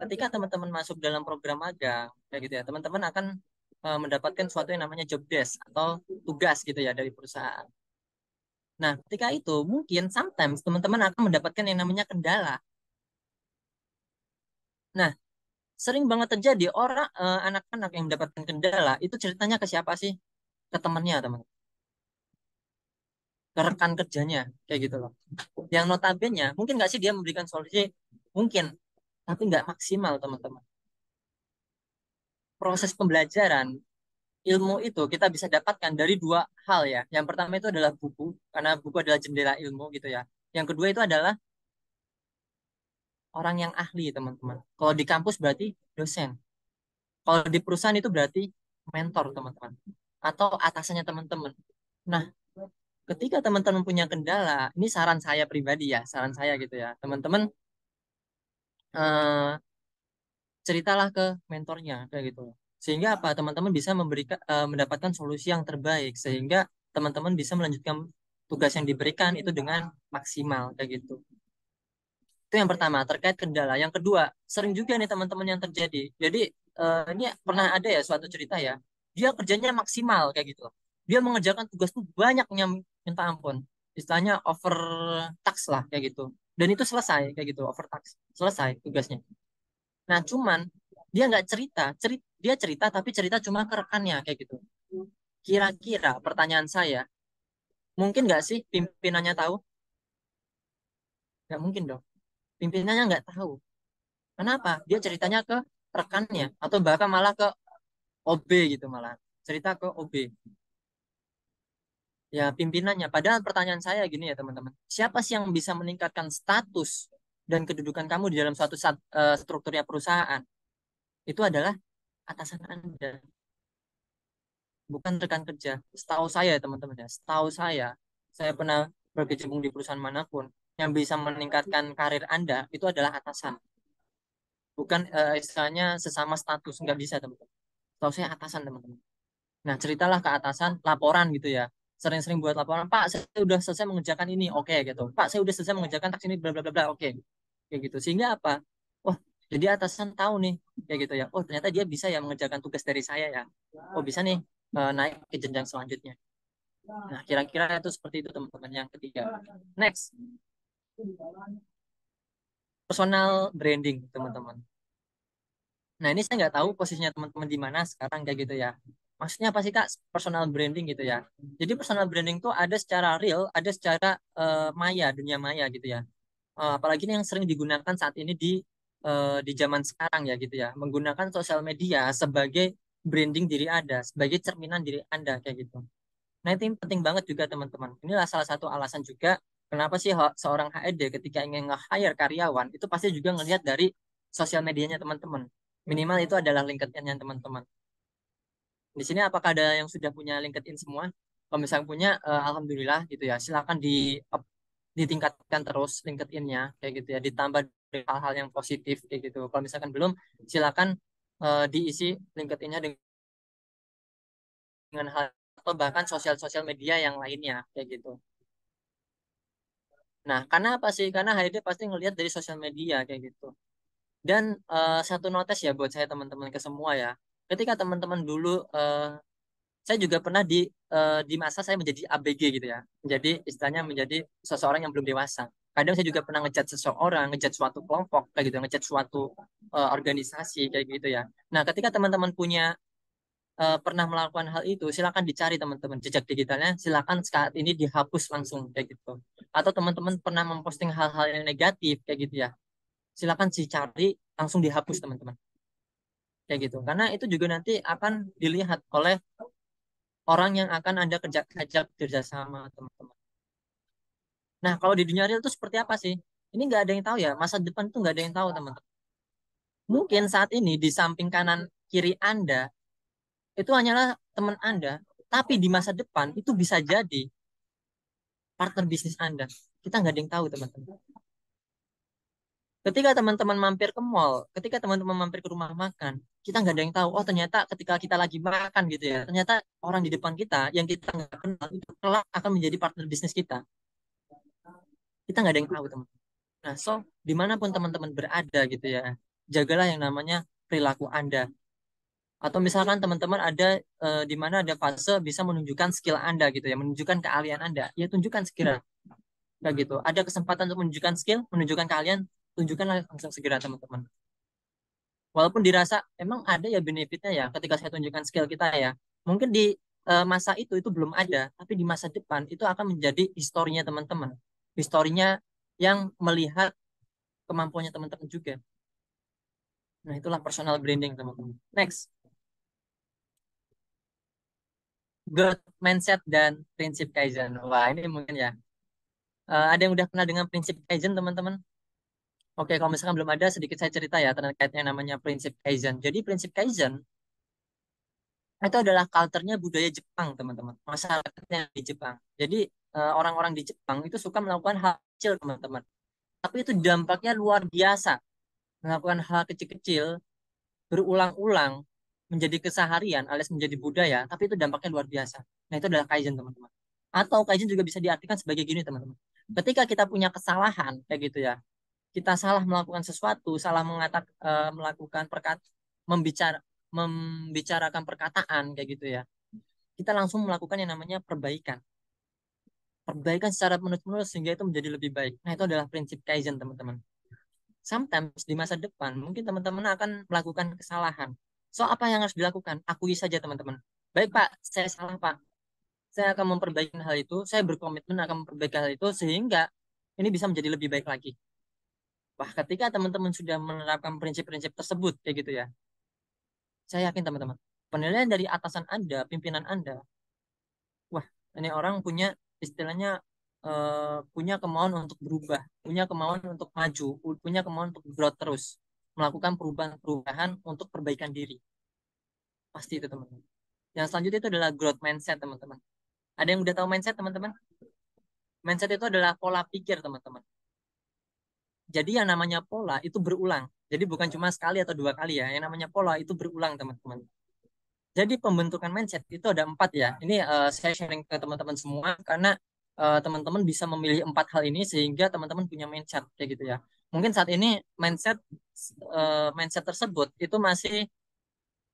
Ketika teman-teman masuk dalam program magang, kayak gitu ya, teman-teman akan mendapatkan suatu yang namanya job desk atau tugas gitu ya dari perusahaan. Nah, ketika itu mungkin sometimes teman-teman akan mendapatkan yang namanya kendala. Nah, sering banget terjadi orang anak-anak yang mendapatkan kendala itu ceritanya ke siapa sih? Ke temannya, teman. Ke rekan kerjanya, kayak gitu loh. Yang notabene mungkin nggak sih dia memberikan solusi? Mungkin, tapi nggak maksimal, teman-teman. Proses pembelajaran ilmu itu kita bisa dapatkan dari dua hal ya. Yang pertama itu adalah buku, karena buku adalah jendela ilmu gitu ya. Yang kedua itu adalah orang yang ahli, teman-teman. Kalau di kampus berarti dosen. Kalau di perusahaan itu berarti mentor, teman-teman. Atau atasannya teman-teman. Nah, ketika teman-teman punya kendala, ini saran saya pribadi ya, saran saya gitu ya. Teman-teman eh, ceritalah ke mentornya kayak gitu. Sehingga apa? Teman-teman bisa mendapatkan solusi yang terbaik sehingga teman-teman bisa melanjutkan tugas yang diberikan itu dengan maksimal kayak gitu. Itu yang pertama terkait kendala. Yang kedua, sering juga nih teman-teman yang terjadi. Jadi ini pernah ada ya suatu cerita ya. Dia kerjanya maksimal kayak gitu. Dia mengerjakan tugas tuh banyaknya minta ampun. Istilahnya over task lah kayak gitu. Dan itu selesai kayak gitu, over task. Selesai tugasnya. Nah, cuman dia nggak dia cerita tapi cerita cuma ke rekannya kayak gitu. Kira-kira pertanyaan saya, mungkin nggak sih pimpinannya tahu? Nggak mungkin dong. Pimpinannya nggak tahu. Kenapa? Dia ceritanya ke rekannya atau bahkan malah ke OB gitu malah. Cerita ke OB. Ya, pimpinannya. Padahal pertanyaan saya gini ya, teman-teman. Siapa sih yang bisa meningkatkan status dan kedudukan kamu di dalam suatu strukturnya perusahaan? Itu adalah atasan Anda, bukan rekan kerja. Setahu saya, teman-teman ya, setahu saya pernah berkecimpung di perusahaan manapun, yang bisa meningkatkan karir Anda itu adalah atasan. Bukan istilahnya sesama status, nggak bisa, teman-teman. Setahu saya atasan, teman-teman. Nah, ceritalah ke atasan, laporan gitu ya. Sering-sering buat laporan, Pak, saya sudah selesai mengerjakan ini, oke gitu. Pak, saya sudah selesai mengerjakan task ini, bla bla bla bla, oke. Kayak gitu. Sehingga apa? Wah, jadi atasan tahu nih, kayak gitu ya. Oh, ternyata dia bisa ya mengerjakan tugas dari saya ya. Oh, bisa nih naik ke jenjang selanjutnya. Nah, kira-kira itu seperti itu teman-teman. Yang ketiga. Next, personal branding, teman-teman. Nah, ini saya nggak tahu posisinya teman-teman di mana sekarang kayak gitu ya. Maksudnya apa sih Kak personal branding gitu ya? Jadi personal branding tuh ada secara real, ada secara maya, dunia maya gitu ya. Apalagi ini yang sering digunakan saat ini di zaman sekarang ya gitu ya. Menggunakan sosial media sebagai branding diri Anda, sebagai cerminan diri Anda kayak gitu. Nah, itu penting banget juga teman-teman. Inilah salah satu alasan juga kenapa sih seorang HRD ketika ingin nge-hire karyawan itu pasti juga ngelihat dari sosial medianya teman-teman. Minimal itu adalah LinkedIn-nya teman-teman. Di sini apakah ada yang sudah punya LinkedIn semua? Kalau misalnya punya, alhamdulillah gitu ya. Silakan ditingkatkan terus LinkedIn-nya kayak gitu ya. Ditambah dari hal-hal yang positif kayak gitu. Kalau misalkan belum, silakan diisi LinkedIn-nya dengan hal atau bahkan sosial-sosial media yang lainnya kayak gitu. Nah, karena apa sih? Karena HRD pasti ngelihat dari sosial media kayak gitu. Dan satu notes ya buat saya teman-teman ke semua ya. Ketika teman-teman dulu saya juga pernah di masa saya menjadi ABG gitu ya. Jadi istilahnya menjadi seseorang yang belum dewasa. Kadang saya juga pernah ngejat seseorang, ngejat suatu kelompok kayak gitu, ngejat suatu organisasi kayak gitu ya. Nah, ketika teman-teman punya pernah melakukan hal itu, silakan dicari teman-teman jejak digitalnya, silakan saat ini dihapus langsung kayak gitu. Atau teman-teman pernah memposting hal-hal yang negatif kayak gitu ya, silakan dicari langsung dihapus teman-teman kayak gitu. Karena itu juga nanti akan dilihat oleh orang yang akan Anda ajak kerjasama teman-teman. Nah, kalau di dunia real itu seperti apa sih? Ini nggak ada yang tahu ya. Masa depan itu nggak ada yang tahu teman-teman. Mungkin saat ini di samping kanan kiri Anda itu hanyalah teman Anda, tapi di masa depan itu bisa jadi partner bisnis Anda. Kita nggak ada yang tahu teman-teman. Ketika teman-teman mampir ke mall, ketika teman-teman mampir ke rumah makan, kita nggak ada yang tahu. Oh ternyata ketika kita lagi makan gitu ya, ternyata orang di depan kita yang kita nggak kenal itu kelak akan menjadi partner bisnis kita. Kita nggak ada yang tahu teman. Nah, so dimanapun teman-teman berada gitu ya, jagalah yang namanya perilaku Anda. Atau misalkan teman-teman ada di mana ada fase bisa menunjukkan skill Anda gitu ya, menunjukkan keahlian Anda, ya tunjukkan segera. Kayak gitu. Ada kesempatan untuk menunjukkan skill, menunjukkan keahlian, tunjukkan langsung segera teman-teman. Walaupun dirasa emang ada ya benefitnya ya ketika saya tunjukkan skill kita ya. Mungkin di masa itu belum ada, tapi di masa depan itu akan menjadi historinya teman-teman. Historinya yang melihat kemampuannya teman-teman juga. Nah, itulah personal branding teman-teman. Next, growth mindset dan prinsip Kaizen. Wah, ini mungkin ya. Ada yang udah kenal dengan prinsip Kaizen teman-teman? Oke, kalau misalkan belum ada, sedikit saya cerita ya terkait yang namanya prinsip Kaizen. Jadi prinsip Kaizen itu adalah culture-nya budaya Jepang, teman-teman. Masyarakatnya di Jepang. Jadi orang-orang di Jepang itu suka melakukan hal kecil, teman-teman. Tapi itu dampaknya luar biasa. Melakukan hal kecil-kecil berulang-ulang menjadi keseharian alias menjadi budaya, tapi itu dampaknya luar biasa. Nah, itu adalah Kaizen, teman-teman. Atau Kaizen juga bisa diartikan sebagai gini, teman-teman. Ketika kita punya kesalahan, kayak gitu ya, kita salah melakukan sesuatu, salah melakukan membicara, membicarakan perkataan kayak gitu ya. Kita langsung melakukan yang namanya perbaikan. Perbaikan secara menerus-menerus sehingga itu menjadi lebih baik. Nah, itu adalah prinsip Kaizen, teman-teman. Sometimes di masa depan mungkin teman-teman akan melakukan kesalahan. So, apa yang harus dilakukan? Akui saja, teman-teman. Baik, Pak, saya salah, Pak. Saya akan memperbaiki hal itu, saya berkomitmen akan memperbaiki hal itu sehingga ini bisa menjadi lebih baik lagi. Wah, ketika teman-teman sudah menerapkan prinsip-prinsip tersebut, kayak gitu ya, saya yakin teman-teman, penilaian dari atasan Anda, pimpinan Anda, wah, ini orang punya istilahnya punya kemauan untuk berubah, punya kemauan untuk maju, punya kemauan untuk growth terus, melakukan perubahan-perubahan untuk perbaikan diri. Pasti itu teman-teman. Yang selanjutnya itu adalah growth mindset teman-teman. Ada yang udah tahu mindset teman-teman? Mindset itu adalah pola pikir teman-teman. Jadi yang namanya pola itu berulang. Jadi bukan cuma sekali atau dua kali ya. Yang namanya pola itu berulang teman-teman. Jadi pembentukan mindset itu ada empat ya. Ini saya sharing ke teman-teman semua karena teman-teman bisa memilih empat hal ini sehingga teman-teman punya mindset kayak gitu ya. Mungkin saat ini mindset tersebut itu masih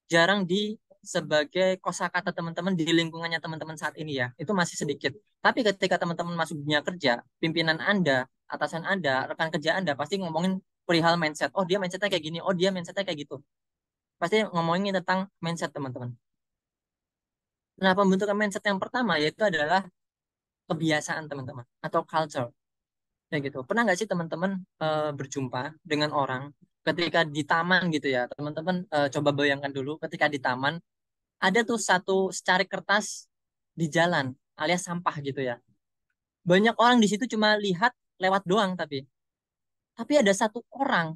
jarang sebagai kosakata teman-teman di lingkungannya teman-teman saat ini ya. Itu masih sedikit. Tapi ketika teman-teman masuk dunia kerja, pimpinan Anda, atasan Anda, rekan kerja Anda pasti ngomongin perihal mindset. Oh, dia mindsetnya kayak gini. Oh, dia mindsetnya kayak gitu. Pasti ngomongin tentang mindset teman-teman. Nah, pembentukan mindset yang pertama yaitu adalah kebiasaan teman-teman atau culture. Kayak gitu. Pernah nggak sih teman-teman berjumpa dengan orang ketika di taman gitu ya? Teman-teman coba bayangkan dulu ketika di taman ada tuh satu secari kertas di jalan alias sampah gitu ya. Banyak orang di situ cuma lihat lewat doang tapi ada satu orang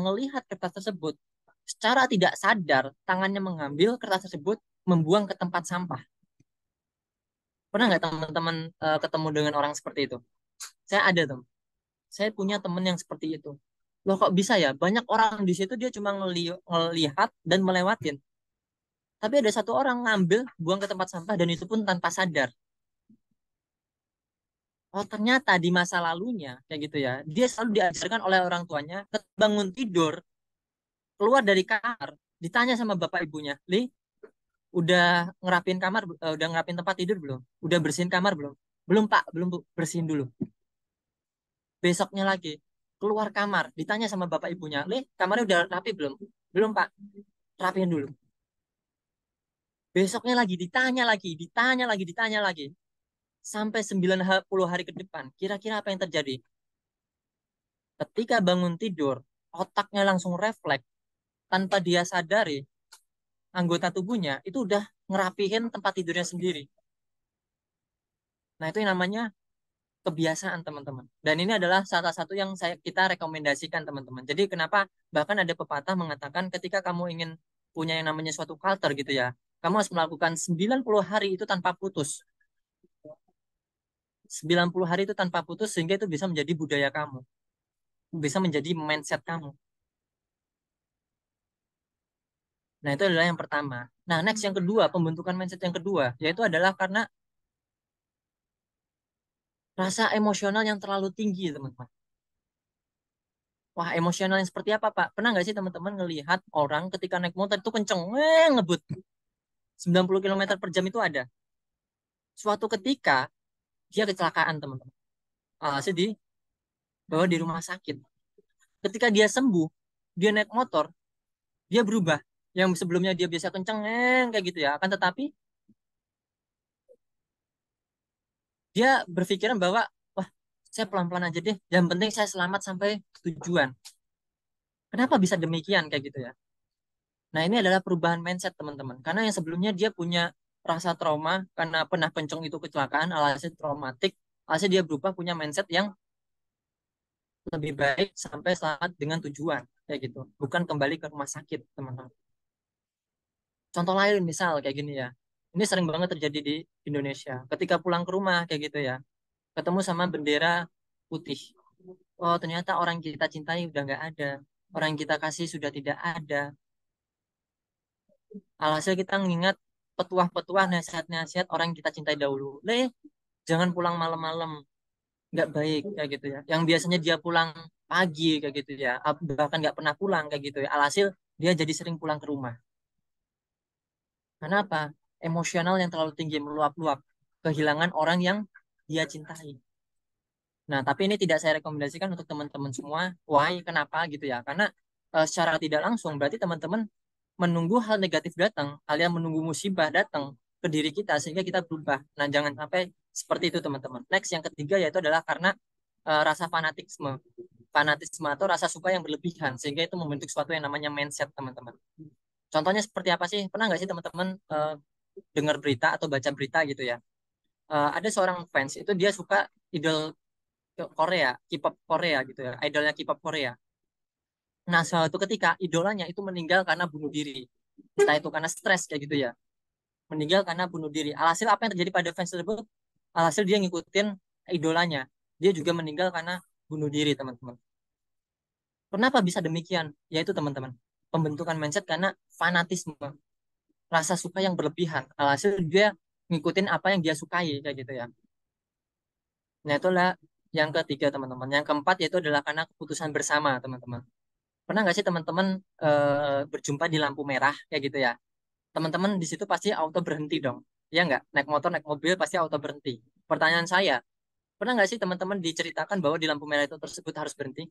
ngelihat kertas tersebut secara tidak sadar tangannya mengambil kertas tersebut membuang ke tempat sampah. Pernah nggak teman-teman ketemu dengan orang seperti itu? Saya ada tuh. Saya punya teman yang seperti itu. Loh kok bisa ya? Banyak orang di situ dia cuma ngelihat dan melewatin. Tapi ada satu orang ngambil, buang ke tempat sampah dan itu pun tanpa sadar. Oh ternyata di masa lalunya kayak gitu ya, dia selalu diajarkan oleh orang tuanya, bangun tidur, keluar dari kamar, ditanya sama bapak ibunya, Li, udah ngerapin kamar, udah ngerapin tempat tidur belum? Udah bersihin kamar belum? Belum Pak, belum Bu, bersihin dulu. Besoknya lagi keluar kamar, ditanya sama bapak ibunya, Li, kamarnya udah rapi belum? Belum Pak, rapiin dulu. Besoknya lagi ditanya lagi, ditanya lagi, ditanya lagi. Sampai 90 hari ke depan, kira-kira apa yang terjadi? Ketika bangun tidur, otaknya langsung refleks tanpa dia sadari anggota tubuhnya itu udah ngerapihin tempat tidurnya sendiri. Nah, itu yang namanya kebiasaan, teman-teman. Dan ini adalah salah satu yang kita rekomendasikan, teman-teman. Jadi kenapa bahkan ada pepatah mengatakan ketika kamu ingin punya yang namanya suatu culture gitu ya, kamu harus melakukan 90 hari itu tanpa putus. 90 hari itu tanpa putus sehingga itu bisa menjadi budaya kamu, bisa menjadi mindset kamu. Nah, itu adalah yang pertama. Nah, next yang kedua, pembentukan mindset yang kedua, yaitu adalah karena rasa emosional yang terlalu tinggi, teman-teman. Wah, emosional yang seperti apa, Pak? Pernah nggak sih teman-teman ngelihat orang ketika naik motor itu kenceng, ngebut 90 km per jam itu ada. Suatu ketika dia kecelakaan, teman-teman. Alhasil dibawa di rumah sakit. Ketika dia sembuh, dia naik motor, dia berubah. Yang sebelumnya dia biasa kenceng, kayak gitu ya. Akan tetapi dia berpikiran bahwa, wah, saya pelan-pelan aja deh. Yang penting saya selamat sampai tujuan. Kenapa bisa demikian kayak gitu ya? Nah, ini adalah perubahan mindset, teman-teman. Karena yang sebelumnya dia punya rasa trauma karena pernah kenceng itu kecelakaan, alhasil traumatik, alhasil dia berubah punya mindset yang lebih baik sampai selamat dengan tujuan kayak gitu. Bukan kembali ke rumah sakit, teman-teman. Contoh lain misal kayak gini ya. Ini sering banget terjadi di Indonesia. Ketika pulang ke rumah kayak gitu ya, ketemu sama bendera putih. Oh, ternyata orang yang kita cintai udah nggak ada. Orang yang kita kasih sudah tidak ada. Alhasil kita mengingat petuah-petuah nasihat-nasihat orang yang kita cintai dahulu. Jangan pulang malam-malam, nggak baik kayak gitu ya. Yang biasanya dia pulang pagi kayak gitu ya, bahkan nggak pernah pulang kayak gitu ya. Alhasil dia jadi sering pulang ke rumah. Karena apa? Emosional yang terlalu tinggi meluap-luap, kehilangan orang yang dia cintai. Nah, tapi ini tidak saya rekomendasikan untuk teman-teman semua. Why? Kenapa gitu ya? Karena secara tidak langsung berarti teman-teman menunggu hal negatif datang, kalian menunggu musibah datang ke diri kita sehingga kita berubah. Nah, jangan sampai seperti itu, teman-teman. Next, yang ketiga yaitu adalah karena rasa fanatisme. Fanatisme atau rasa suka yang berlebihan sehingga itu membentuk suatu yang namanya mindset, teman-teman. Contohnya seperti apa sih? Pernah nggak sih teman-teman dengar berita atau baca berita gitu ya? Ada seorang fans itu dia suka idol Korea, K-pop Korea gitu ya, idolnya K-pop Korea. Nah, suatu ketika idolanya itu meninggal karena bunuh diri. Entah itu karena stres kayak gitu ya. Meninggal karena bunuh diri. Alhasil apa yang terjadi pada fans tersebut? Alhasil dia ngikutin idolanya. Dia juga meninggal karena bunuh diri, teman-teman. Kenapa bisa demikian? Yaitu teman-teman, pembentukan mindset karena fanatisme, rasa suka yang berlebihan. Alhasil dia ngikutin apa yang dia sukai kayak gitu ya. Nah, itulah yang ketiga, teman-teman. Yang keempat yaitu adalah karena keputusan bersama, teman-teman. Pernah nggak sih teman-teman berjumpa di lampu merah kayak gitu ya? Teman-teman di situ pasti auto berhenti dong. Ya nggak? Naik motor, naik mobil pasti auto berhenti. Pertanyaan saya, pernah nggak sih teman-teman diceritakan bahwa di lampu merah itu tersebut harus berhenti?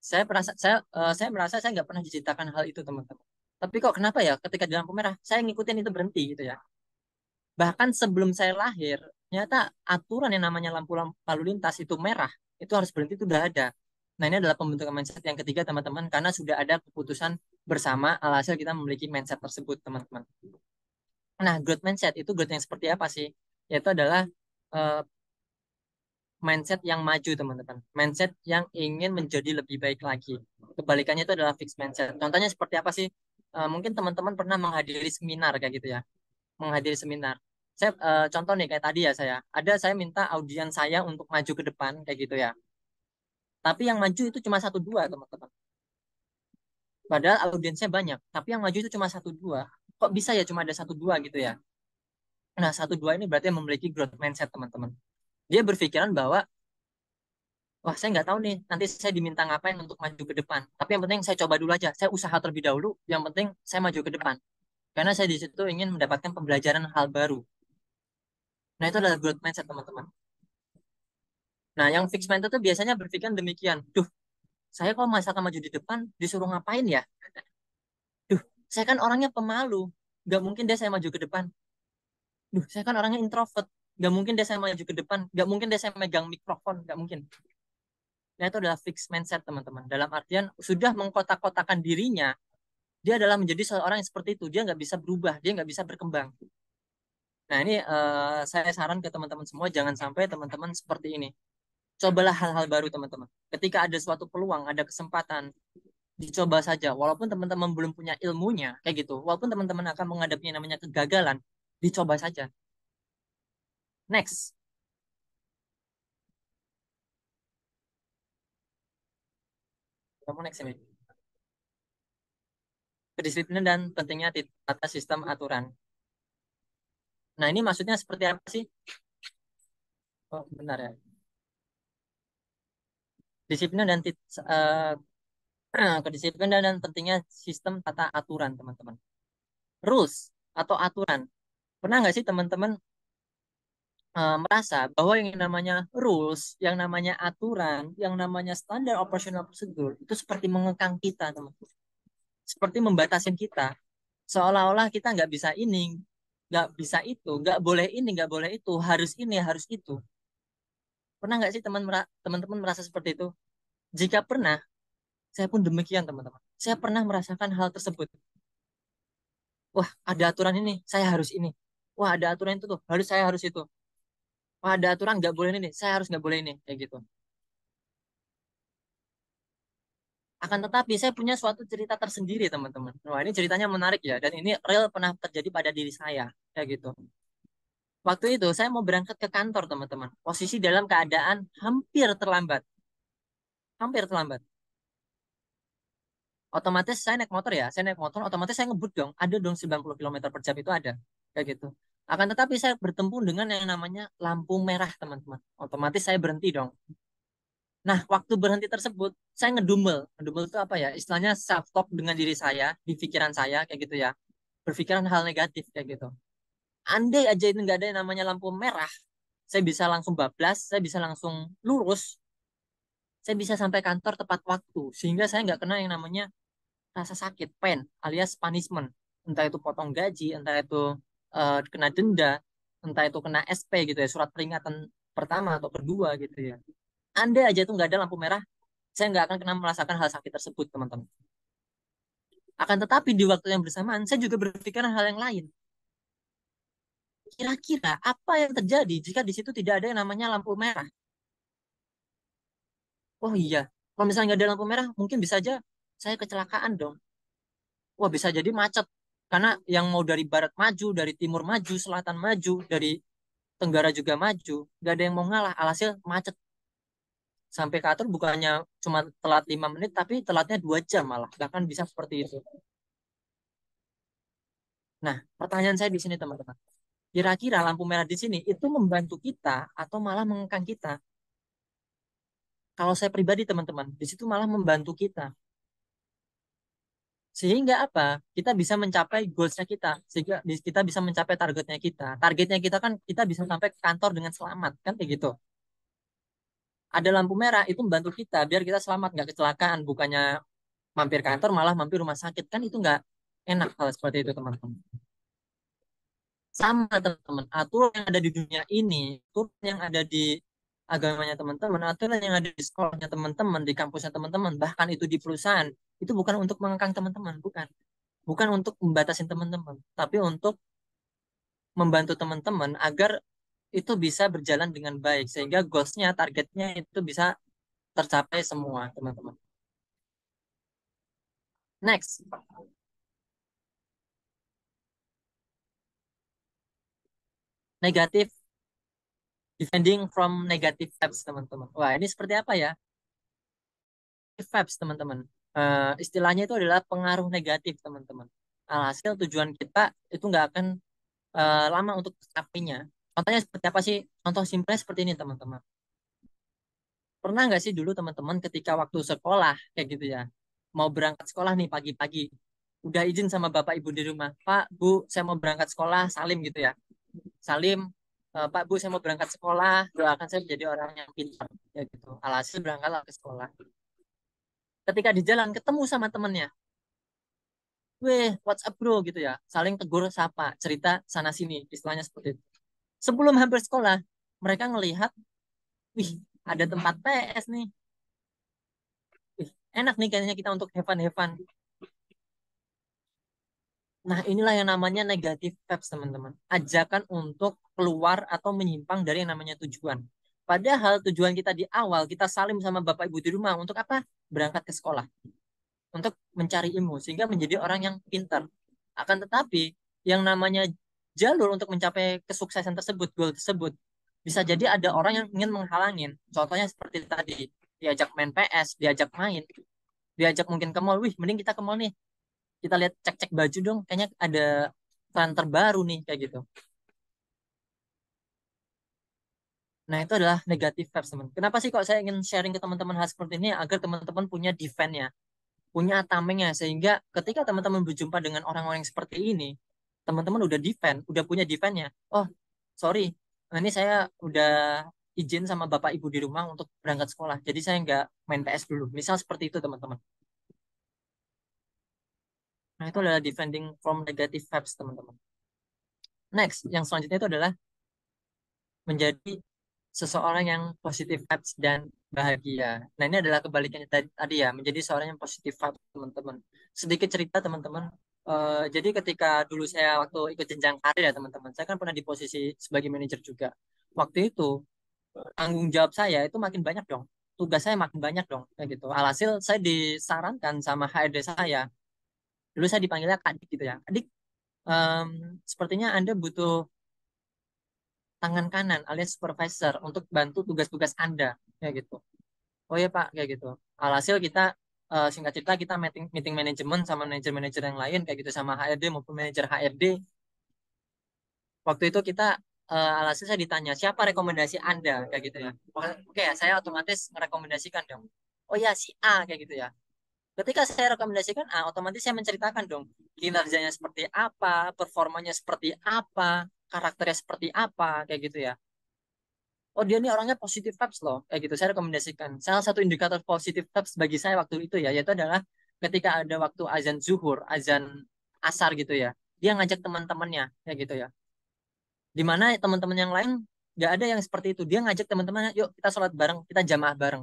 Saya merasa saya nggak pernah diceritakan hal itu, teman-teman. Tapi kok kenapa ya ketika di lampu merah saya ngikutin itu berhenti gitu ya? Bahkan sebelum saya lahir, ternyata aturan yang namanya lampu lalu lintas itu merah, itu harus berhenti itu udah ada. Nah, ini adalah pembentukan mindset yang ketiga, teman-teman, karena sudah ada keputusan bersama, alhasil kita memiliki mindset tersebut, teman-teman. Nah, growth mindset itu growth yang seperti apa sih? Yaitu adalah eh, mindset yang maju, teman-teman. Mindset yang ingin menjadi lebih baik lagi. Kebalikannya itu adalah fixed mindset. Contohnya seperti apa sih? Mungkin teman-teman pernah menghadiri seminar kayak gitu ya. Menghadiri seminar. Saya contoh nih kayak tadi ya saya minta audiens saya untuk maju ke depan kayak gitu ya. Tapi yang maju itu cuma satu dua, teman-teman. Padahal audiensnya banyak, tapi yang maju itu cuma satu dua. Kok bisa ya cuma ada satu dua gitu ya? Nah, satu dua ini berarti memiliki growth mindset, teman-teman. Dia berpikiran bahwa, wah, saya nggak tahu nih, nanti saya diminta ngapain untuk maju ke depan. Tapi yang penting saya coba dulu aja. Saya usaha terlebih dahulu. Yang penting saya maju ke depan. Karena saya di situ ingin mendapatkan pembelajaran hal baru. Nah, itu adalah growth mindset, teman-teman. Nah, yang fixed mindset itu biasanya berpikiran demikian. Duh, saya kalau misalkan maju di depan, disuruh ngapain ya? Duh, saya kan orangnya pemalu. Nggak mungkin deh saya maju ke depan. Duh, saya kan orangnya introvert. Nggak mungkin deh saya maju ke depan. Nggak mungkin deh saya megang mikrofon. Nggak mungkin. Nah, itu adalah fixed mindset, teman-teman. Dalam artian, sudah mengkotak-kotakan dirinya, dia adalah menjadi seorang yang seperti itu. Dia nggak bisa berubah. Dia nggak bisa berkembang. Nah, ini saya saran ke teman-teman semua, jangan sampai teman-teman seperti ini. Cobalah hal-hal baru, teman-teman. Ketika ada suatu peluang, ada kesempatan, dicoba saja. Walaupun teman-teman belum punya ilmunya, kayak gitu. Walaupun teman-teman akan menghadapi yang namanya kegagalan, dicoba saja. Next. Kamu next ini. Kedisiplinan dan pentingnya tata sistem aturan. Nah, ini maksudnya seperti apa sih? Oh, benar ya. Disiplin dan kedisiplinan dan pentingnya sistem tata aturan, teman-teman. Rules atau aturan. Pernah nggak sih teman-teman merasa bahwa yang namanya rules, yang namanya aturan, yang namanya standar operasional prosedur itu seperti mengekang kita, teman-teman. Seperti membatasin kita. Seolah-olah kita nggak bisa ini, nggak bisa itu, nggak boleh ini, nggak boleh itu, harus ini, harus itu. Pernah nggak sih teman-teman merasa seperti itu? Jika pernah, saya pun demikian, teman-teman. Saya pernah merasakan hal tersebut. Wah, ada aturan ini, saya harus ini. Wah, ada aturan itu tuh, saya harus itu. Wah, ada aturan nggak boleh ini, saya harus nggak boleh ini, kayak gitu. Akan tetapi saya punya suatu cerita tersendiri, teman-teman. Wah, ini ceritanya menarik ya, dan ini real pernah terjadi pada diri saya, kayak gitu. Waktu itu saya mau berangkat ke kantor, teman-teman. Posisi dalam keadaan hampir terlambat, hampir terlambat. Otomatis saya naik motor ya, saya naik motor, otomatis saya ngebut dong. Ada dong 90 km per jam itu ada, kayak gitu. Akan tetapi saya bertemu dengan yang namanya lampu merah, teman-teman. Otomatis saya berhenti dong. Nah, waktu berhenti tersebut, saya ngedumel. Ngedumel itu apa ya? Istilahnya self-talk dengan diri saya, di pikiran saya, kayak gitu ya. Berpikiran hal negatif, kayak gitu. Andai aja itu nggak ada yang namanya lampu merah, saya bisa langsung bablas, saya bisa langsung lurus, saya bisa sampai kantor tepat waktu. Sehingga saya nggak kena yang namanya rasa sakit, pain, alias punishment. Entah itu potong gaji, entah itu kena denda, entah itu kena SP gitu ya, surat peringatan pertama atau kedua gitu ya. Andai aja itu nggak ada lampu merah, saya nggak akan kena merasakan hal sakit tersebut, teman-teman. Akan tetapi di waktu yang bersamaan, saya juga berpikiran hal yang lain. Kira-kira apa yang terjadi jika di situ tidak ada yang namanya lampu merah? Oh iya, kalau misalnya nggak ada lampu merah, mungkin bisa aja saya kecelakaan dong. Wah, bisa jadi macet. Karena yang mau dari barat maju, dari timur maju, selatan maju, dari tenggara juga maju. Nggak ada yang mau ngalah, alhasil macet. Sampai kantor bukannya cuma telat 5 menit, tapi telatnya 2 jam malah. Bahkan bisa seperti itu. Nah, pertanyaan saya di sini, teman-teman. Kira-kira lampu merah di sini itu membantu kita atau malah mengekang kita? Kalau saya pribadi, teman-teman, di situ malah membantu kita. Sehingga apa? Kita bisa mencapai goalsnya kita. Sehingga kita bisa mencapai targetnya kita. Targetnya kita kan kita bisa sampai ke kantor dengan selamat. Kan kayak gitu. Ada lampu merah itu membantu kita biar kita selamat, nggak kecelakaan. Bukannya mampir kantor malah mampir rumah sakit. Kan itu nggak enak hal seperti itu, teman-teman. Sama, teman-teman. Aturan yang ada di dunia ini, aturan yang ada di agamanya teman-teman, aturan yang ada di sekolahnya teman-teman, di kampusnya teman-teman, bahkan itu di perusahaan, itu bukan untuk mengekang teman-teman, bukan. Bukan untuk membatasi teman-teman, tapi untuk membantu teman-teman agar itu bisa berjalan dengan baik sehingga goalsnya, targetnya itu bisa tercapai semua, teman-teman. Next, negatif, defending from negative vibes, teman-teman. Wah, ini seperti apa ya? Vibes, teman-teman. Istilahnya itu adalah pengaruh negatif, teman-teman. Alhasil tujuan kita itu nggak akan lama untuk tercapainya. Contohnya seperti apa sih? Contoh simpelnya seperti ini, teman-teman. Pernah nggak sih dulu teman-teman ketika waktu sekolah kayak gitu ya, mau berangkat sekolah nih pagi-pagi, udah izin sama bapak ibu di rumah, Pak, Bu, saya mau berangkat sekolah, salim gitu ya, salim, Pak, Bu, saya mau berangkat sekolah, doakan saya menjadi orang yang pintar, ya gitu. Alhasil berangkatlah ke sekolah. Ketika di jalan ketemu sama temennya, weh, what's up bro gitu ya, saling tegur sapa, cerita sana sini, istilahnya seperti itu. Sebelum hampir sekolah, mereka ngelihat, wih, ada tempat PS nih. Wih, enak nih kayaknya kita untuk have fun. Nah, inilah yang namanya negative vibes, teman-teman. Ajakan untuk keluar atau menyimpang dari yang namanya tujuan. Padahal tujuan kita di awal, kita salim sama bapak ibu di rumah. Untuk apa? Berangkat ke sekolah. Untuk mencari ilmu. Sehingga menjadi orang yang pintar. Akan tetapi, yang namanya jalur untuk mencapai kesuksesan tersebut, goal tersebut, bisa jadi ada orang yang ingin menghalangin. Contohnya seperti tadi. Diajak main PS, diajak main, diajak mungkin ke mall. Wih, mending kita ke mall nih, kita lihat cek-cek baju dong, kayaknya ada tren terbaru nih kayak gitu. Nah, itu adalah negatif vibes, teman. Kenapa sih kok saya ingin sharing ke teman-teman hal seperti ini? Agar teman-teman punya defense-nya, punya tamengnya. Sehingga ketika teman-teman berjumpa dengan orang-orang yang seperti ini, teman-teman udah defense, udah punya defense-nya. Oh, sorry, ini saya udah izin sama bapak ibu di rumah untuk berangkat sekolah. Jadi saya nggak main PS dulu. Misal seperti itu, teman-teman. Nah, itu adalah defending from negative vibes, teman-teman. Next, yang selanjutnya itu adalah menjadi seseorang yang positif vibes dan bahagia. Nah, ini adalah kebalikannya tadi ya, menjadi seorang yang positif vibes, teman-teman. Sedikit cerita, teman-teman. Jadi ketika dulu saya waktu ikut jenjang karir ya, teman-teman, saya kan pernah di posisi sebagai manajer juga. Waktu itu, tanggung jawab saya itu makin banyak dong. Tugas saya makin banyak dong, kayak gitu. Alhasil saya disarankan sama HRD saya. Dulu saya dipanggilnya Kak Dik gitu ya. Adik, sepertinya Anda butuh tangan kanan alias supervisor untuk bantu tugas-tugas Anda kayak gitu. Oh ya Pak, kayak gitu. Alhasil kita singkat cerita kita meeting meeting manajemen sama manajer-manajer yang lain kayak gitu sama HRD maupun manajer HRD. Waktu itu kita alhasil saya ditanya siapa rekomendasi Anda kayak gitu ya. Oke, ya, saya otomatis merekomendasikan dong. Oh ya si A kayak gitu ya. Ketika saya rekomendasikan A, otomatis saya menceritakan dong kinerjanya seperti apa, performanya seperti apa, karakternya seperti apa kayak gitu ya. Oh dia ini orangnya positif vibes loh kayak gitu saya rekomendasikan salah satu indikator positif vibes bagi saya waktu itu ya yaitu adalah ketika ada waktu azan zuhur azan asar gitu ya dia ngajak teman-temannya kayak gitu ya di mana teman-teman yang lain nggak ada yang seperti itu dia ngajak teman-temannya yuk kita sholat bareng kita jamaah bareng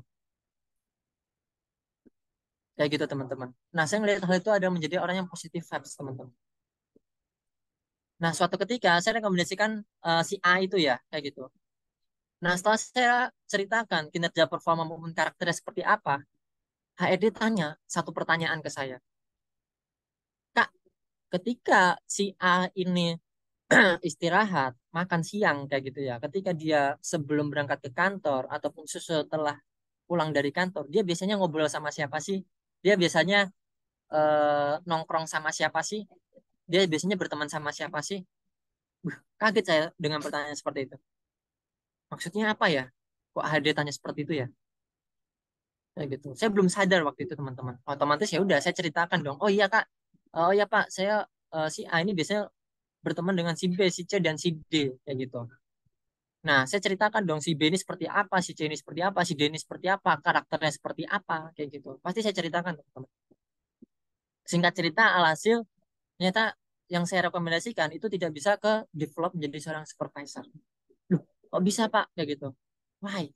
kayak gitu teman-teman nah saya melihat hal itu ada menjadi orang yang positif vibes teman-teman nah suatu ketika saya rekomendasikan si A itu ya kayak gitu nah setelah saya ceritakan kinerja performa maupun karakternya seperti apa HRD tanya satu pertanyaan ke saya. Kak, ketika si A ini istirahat, makan siang kayak gitu ya. Ketika dia sebelum berangkat ke kantor ataupun setelah pulang dari kantor, dia biasanya ngobrol sama siapa sih? Dia biasanya nongkrong sama siapa sih? Dia biasanya berteman sama siapa sih? Kaget saya dengan pertanyaan seperti itu. Maksudnya apa ya? Kok HRD tanya seperti itu ya? Kayak gitu. Saya belum sadar waktu itu teman-teman. Otomatis ya udah saya ceritakan dong. Oh iya Kak. Oh iya Pak, saya si A ini biasanya berteman dengan si B, si C dan si D kayak gitu. Nah, saya ceritakan dong si B ini seperti apa, si C ini seperti apa, si D ini seperti apa, karakternya seperti apa kayak gitu. Pasti saya ceritakan teman-teman. Singkat cerita alhasil ternyata yang saya rekomendasikan itu tidak bisa ke develop menjadi seorang supervisor. Loh, kok bisa Pak kayak gitu? Why?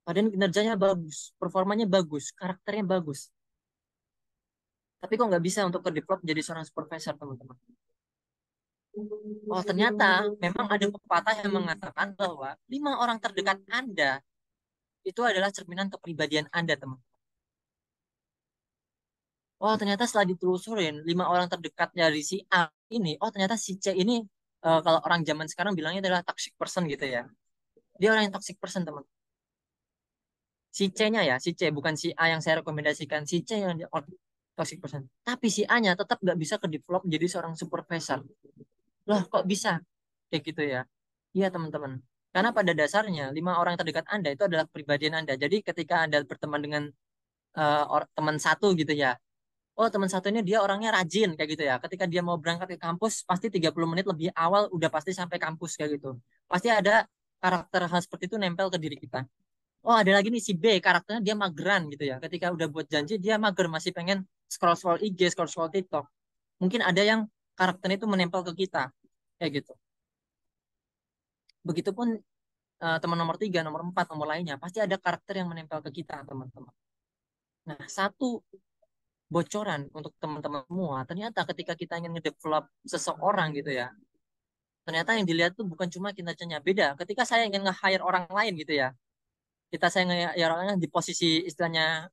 Padahal kinerjanya bagus, performanya bagus, karakternya bagus. Tapi kok nggak bisa untuk ke develop menjadi seorang supervisor, teman-teman? Oh, ternyata memang ada pepatah yang mengatakan bahwa 5 orang terdekat Anda itu adalah cerminan kepribadian Anda, teman. Oh, ternyata setelah ditelusurin, 5 orang terdekat dari si A ini, oh ternyata si C ini, kalau orang zaman sekarang bilangnya adalah toxic person gitu ya. Dia orang yang toxic person, teman. Si C-nya ya, si C, bukan si A yang saya rekomendasikan. Si C yang dia orang toxic person. Tapi si A-nya tetap nggak bisa ke develop menjadi seorang supervisor. Loh, kok bisa? Kayak gitu ya. Iya, teman-teman. Karena pada dasarnya 5 orang terdekat Anda itu adalah kepribadian Anda. Jadi ketika Anda berteman dengan teman satu gitu ya. Oh, teman satu ini dia orangnya rajin kayak gitu ya. Ketika dia mau berangkat ke kampus, pasti 30 menit lebih awal udah pasti sampai kampus kayak gitu. Pasti ada karakter hal seperti itu nempel ke diri kita. Oh, ada lagi nih si B, karakternya dia mageran gitu ya. Ketika udah buat janji, dia mager, masih pengen scroll-scroll IG, scroll-scroll TikTok. Mungkin ada yang karakternya itu menempel ke kita kayak gitu. Begitupun teman nomor 3, nomor 4, nomor lainnya, pasti ada karakter yang menempel ke kita, teman-teman. Nah, satu bocoran untuk teman-teman semua, ternyata ketika kita ingin ngedevelop seseorang gitu ya, ternyata yang dilihat tuh bukan cuma kinerjanya, beda. Ketika saya ingin nge-hire orang lain gitu ya, saya nge-hire orang lain di posisi istilahnya,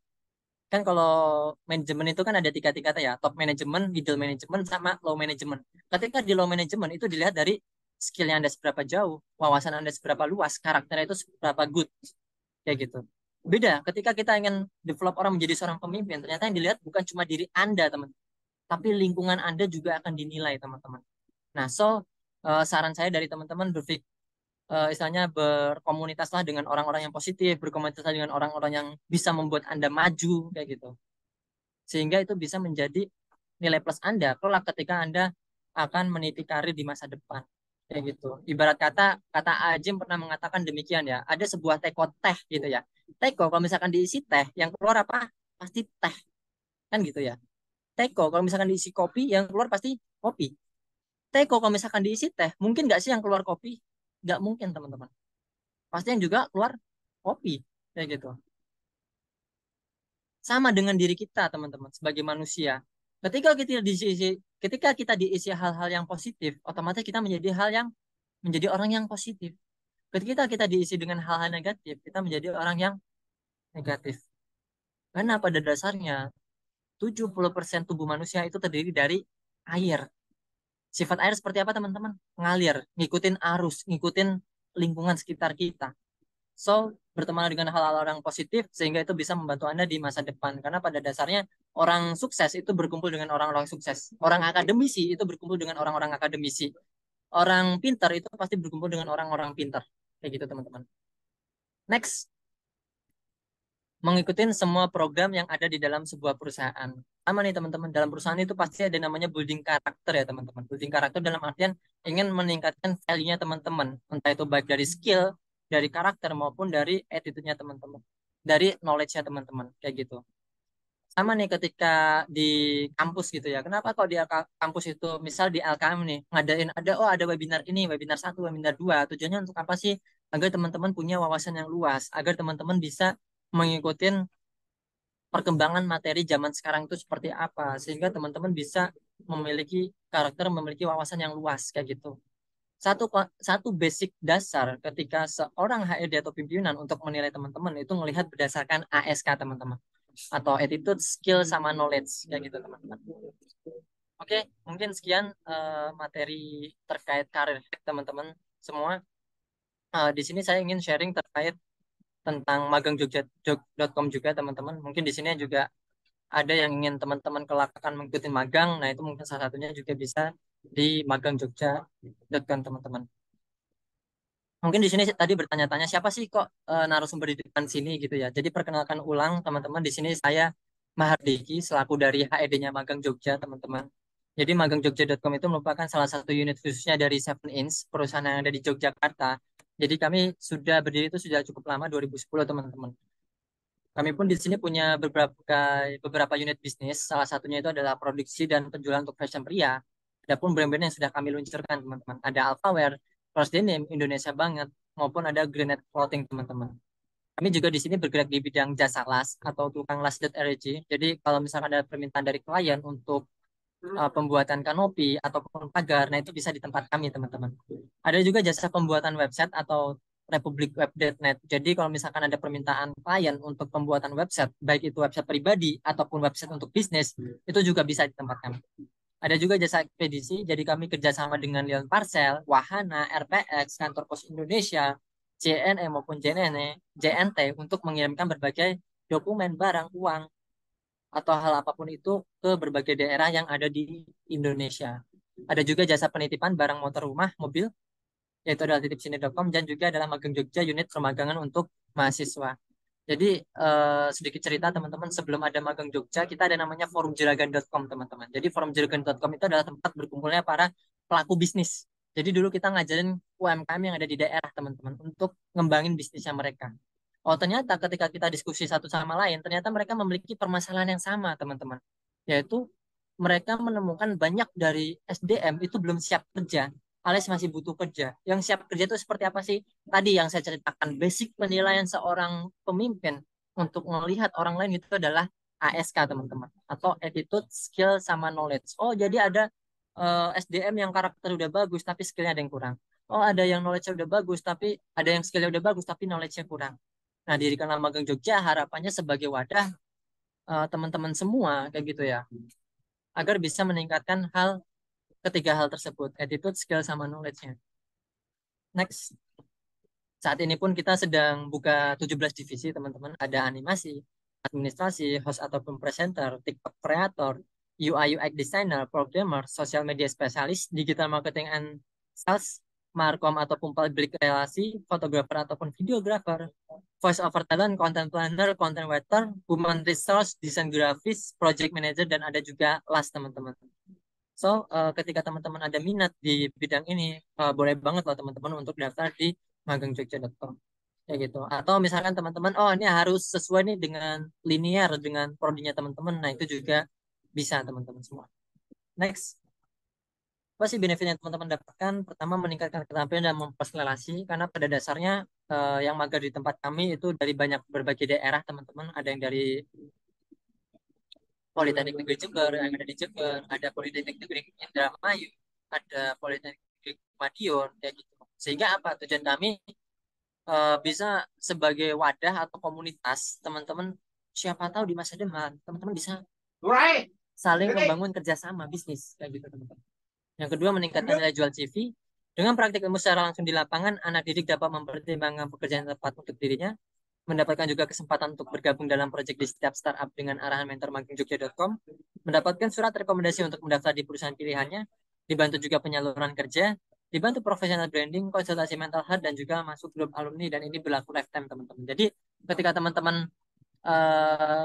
kan kalau manajemen itu kan ada tiga tingkatan ya, top manajemen, middle manajemen, sama low manajemen. Ketika di low manajemen itu dilihat dari skillnya Anda seberapa jauh, wawasan Anda seberapa luas, karakternya itu seberapa good, kayak gitu. Beda ketika kita ingin develop orang menjadi seorang pemimpin, ternyata yang dilihat bukan cuma diri Anda, teman, tapi lingkungan Anda juga akan dinilai, teman-teman. Nah, saran saya dari teman-teman istilahnya berkomunitaslah dengan orang-orang yang positif, berkomunitaslah dengan orang-orang yang bisa membuat Anda maju kayak gitu. Sehingga itu bisa menjadi nilai plus Anda kelak ketika Anda akan meniti karir di masa depan. Kayak gitu. Ibarat kata Ajim pernah mengatakan demikian ya. Ada sebuah teko teh gitu ya. Teko kalau misalkan diisi teh, yang keluar apa? Pasti teh. Kan gitu ya. Teko kalau misalkan diisi kopi, yang keluar pasti kopi. Teko kalau misalkan diisi teh, mungkin nggak sih yang keluar kopi? Nggak mungkin teman-teman. Pasti yang juga keluar kopi. Kayak gitu. Sama dengan diri kita, teman-teman, sebagai manusia. Ketika kita diisi hal-hal yang positif, otomatis kita menjadi orang yang positif. Ketika kita diisi dengan hal-hal negatif, kita menjadi orang yang negatif. Karena pada dasarnya 70% tubuh manusia itu terdiri dari air. Sifat air seperti apa, teman-teman? Ngalir, ngikutin arus, ngikutin lingkungan sekitar kita. So, berteman dengan hal-hal yang positif sehingga itu bisa membantu Anda di masa depan. Karena pada dasarnya orang sukses itu berkumpul dengan orang-orang sukses. Orang akademisi itu berkumpul dengan orang-orang akademisi. Orang pintar itu pasti berkumpul dengan orang-orang pintar. Kayak gitu, teman-teman. Next, mengikuti semua program yang ada di dalam sebuah perusahaan. Sama nih, teman-teman. Dalam perusahaan itu pasti ada namanya building karakter ya, teman-teman. Building karakter dalam artian ingin meningkatkan value-nya teman-teman. Entah itu baik dari skill, dari karakter, maupun dari attitude-nya teman-teman. Dari knowledge-nya teman-teman. Kayak gitu. Sama nih ketika di kampus gitu ya. Kenapa kok di kampus itu, misal di LKM nih, ngadain ada webinar ini, webinar satu, webinar dua. Tujuannya untuk apa sih? Agar teman-teman punya wawasan yang luas. Agar teman-teman bisa mengikuti perkembangan materi zaman sekarang itu seperti apa sehingga teman-teman bisa memiliki karakter, memiliki wawasan yang luas kayak gitu. Satu basic dasar ketika seorang HRD atau pimpinan untuk menilai teman-teman itu melihat berdasarkan ASK teman-teman atau attitude, skill sama knowledge kayak gitu teman-teman. Oke, mungkin sekian materi terkait karir teman-teman semua. Di sini saya ingin sharing terkait tentang magangjogja.com juga teman-teman. Mungkin di sini juga ada yang ingin teman-teman kelak akan mengikuti magang, nah itu mungkin salah satunya juga bisa di magangjogja.com teman-teman. Mungkin di sini tadi bertanya-tanya siapa sih kok narasumber di depan sini gitu ya. Jadi perkenalkan ulang teman-teman, di sini saya Mahardiki selaku dari HED-nya Magang Jogja teman-teman. Jadi magangjogja.com itu merupakan salah satu unit khususnya dari Seven Inch, perusahaan yang ada di Yogyakarta. Jadi kami sudah berdiri itu sudah cukup lama 2010 teman-teman. Kami pun di sini punya beberapa unit bisnis. Salah satunya itu adalah produksi dan penjualan untuk fashion pria. Adapun brand-brand yang sudah kami luncurkan, teman-teman. Ada Alphaware, Cross Denim, Indonesia banget, maupun ada Granite Clothing, teman-teman. Kami juga di sini bergerak di bidang jasa las atau tukang las.rg. Jadi kalau misalkan ada permintaan dari klien untuk pembuatan kanopi ataupun pagar, nah itu bisa di tempat kami, teman-teman. Ada juga jasa pembuatan website atau republikweb.net. Jadi kalau misalkan ada permintaan klien untuk pembuatan website, baik itu website pribadi ataupun website untuk bisnis, itu juga bisa di tempat kami. Ada juga jasa ekspedisi, jadi kami kerjasama dengan Lion Parcel, Wahana, RPX, Kantor Pos Indonesia, JNE maupun JNT untuk mengirimkan berbagai dokumen, barang, uang, atau hal apapun itu ke berbagai daerah yang ada di Indonesia. Ada juga jasa penitipan barang motor rumah, mobil, yaitu adalah titipsini.com dan juga adalah Magang Jogja unit permagangan untuk mahasiswa. Jadi sedikit cerita teman-teman, sebelum ada Magang Jogja, kita ada namanya forumjuragan.com teman-teman. Jadi forumjuragan.com itu adalah tempat berkumpulnya para pelaku bisnis. Jadi dulu kita ngajarin UMKM yang ada di daerah teman-teman untuk ngembangin bisnisnya mereka. Oh ternyata ketika kita diskusi satu sama lain, ternyata mereka memiliki permasalahan yang sama teman-teman. Yaitu mereka menemukan banyak dari SDM itu belum siap kerja, alias masih butuh kerja. Yang siap kerja itu seperti apa sih? Tadi yang saya ceritakan, basic penilaian seorang pemimpin untuk melihat orang lain itu adalah ASK teman-teman, atau attitude, skill, sama knowledge. Oh jadi ada SDM yang karakter udah bagus tapi skillnya ada yang kurang. Oh ada yang knowledge udah bagus tapi ada yang skillnya udah bagus tapi knowledge-nya kurang. Nah dirikanlah Magang Jogja harapannya sebagai wadah teman-teman semua kayak gitu ya, agar bisa meningkatkan ketiga hal tersebut, attitude, skill, sama knowledge-nya. Next. Saat ini pun kita sedang buka 17 divisi, teman-teman. Ada animasi, administrasi, host ataupun presenter, TikTok creator, UI UX designer, programmer, social media specialist, digital marketing and sales, markom ataupun public relasi, fotografer ataupun videografer, voice over talent, content planner, content writer, human resource, desain grafis, project manager, dan ada juga las teman-teman. So, ketika teman-teman ada minat di bidang ini, boleh banget loh teman-teman untuk daftar di magangjogja.com. Kayak gitu. Atau misalkan teman-teman, oh ini harus sesuai nih dengan linear, dengan prodinya teman-teman. Nah, itu juga bisa teman-teman semua. Next. Apa sih benefit yang teman-teman dapatkan? Pertama, meningkatkan keterampilan dan memperluas relasi. Karena pada dasarnya yang magang di tempat kami itu dari banyak berbagai daerah, teman-teman. Ada yang dari Politeknik Negeri Jember, yang ada di Jember, ada Politeknik Negeri Indramayu, ada Politeknik Negeri Madiun, kayak gitu. Sehingga apa? Tujuan kami bisa sebagai wadah atau komunitas, teman-teman siapa tahu di masa depan, teman-teman bisa saling membangun kerjasama bisnis, kayak gitu, teman-teman. Yang kedua, meningkatkan nilai jual CV. Dengan praktik ilmu secara langsung di lapangan, anak didik dapat mempertimbangkan pekerjaan yang tepat untuk dirinya, mendapatkan juga kesempatan untuk bergabung dalam proyek di setiap startup dengan arahan mentor magangjogja.com, mendapatkan surat rekomendasi untuk mendaftar di perusahaan pilihannya, dibantu juga penyaluran kerja, dibantu professional branding, konsultasi mental health, dan juga masuk grup alumni, dan ini berlaku lifetime, teman-teman. Jadi, ketika teman-teman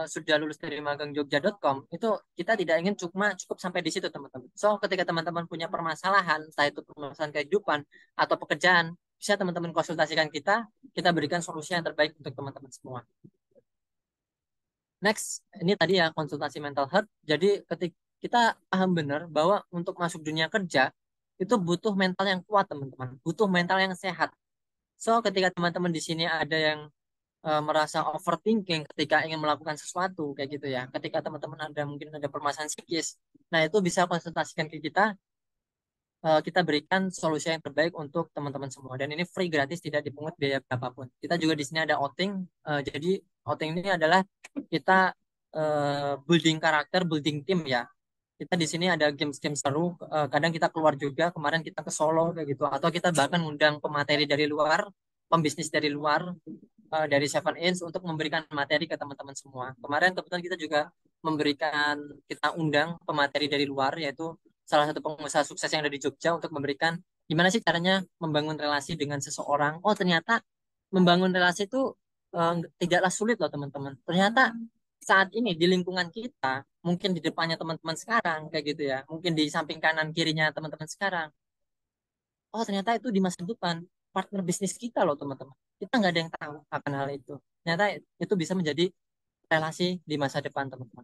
sudah lulus dari magangjogja.com, itu kita tidak ingin cuma cukup sampai di situ, teman-teman. So, ketika teman-teman punya permasalahan, entah itu permasalahan kehidupan atau pekerjaan, bisa teman-teman konsultasikan kita berikan solusi yang terbaik untuk teman-teman semua. Next, ini tadi ya konsultasi mental health. Jadi ketika kita paham benar bahwa untuk masuk dunia kerja itu butuh mental yang kuat, teman-teman. Butuh mental yang sehat. So, ketika teman-teman di sini ada yang merasa overthinking ketika ingin melakukan sesuatu kayak gitu ya. Ketika teman-teman ada mungkin ada permasalahan psikis, nah itu bisa konsultasikan ke kita. Kita berikan solusi yang terbaik untuk teman-teman semua. Dan ini free, gratis, tidak dipungut biaya berapapun. Kita juga di sini ada outing. Jadi outing ini adalah kita building karakter, building tim ya. Kita di sini ada games-games seru. Kadang kita keluar juga. Kemarin kita ke Solo kayak gitu. Atau kita bahkan ngundang pemateri dari luar, pembisnis dari luar, dari Seven Inch untuk memberikan materi ke teman-teman semua. Kemarin kebetulan kita juga kita undang pemateri dari luar, yaitu salah satu pengusaha sukses yang ada di Jogja untuk memberikan gimana sih caranya membangun relasi dengan seseorang. Oh ternyata membangun relasi itu tidaklah sulit loh teman-teman. Ternyata saat ini di lingkungan kita, mungkin di depannya teman-teman sekarang kayak gitu ya, mungkin di samping kanan kirinya teman-teman sekarang. Oh ternyata itu di masa depan partner bisnis kita loh teman-teman. Kita nggak ada yang tahu akan hal itu. Ternyata itu bisa menjadi relasi di masa depan teman-teman.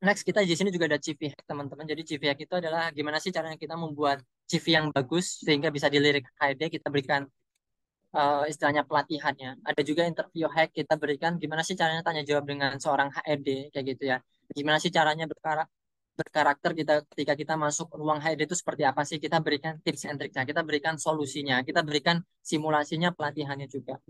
Next, kita di sini juga ada CV hack teman-teman. Jadi CV hack itu adalah gimana sih caranya kita membuat CV yang bagus sehingga bisa dilirik HRD. Kita berikan istilahnya pelatihannya. Ada juga interview hack, kita berikan gimana sih caranya tanya jawab dengan seorang HRD kayak gitu ya. Gimana sih caranya berkarakter kita ketika kita masuk ruang HRD itu seperti apa sih? Kita berikan tips and triknya, kita berikan solusinya, kita berikan simulasinya, pelatihannya juga.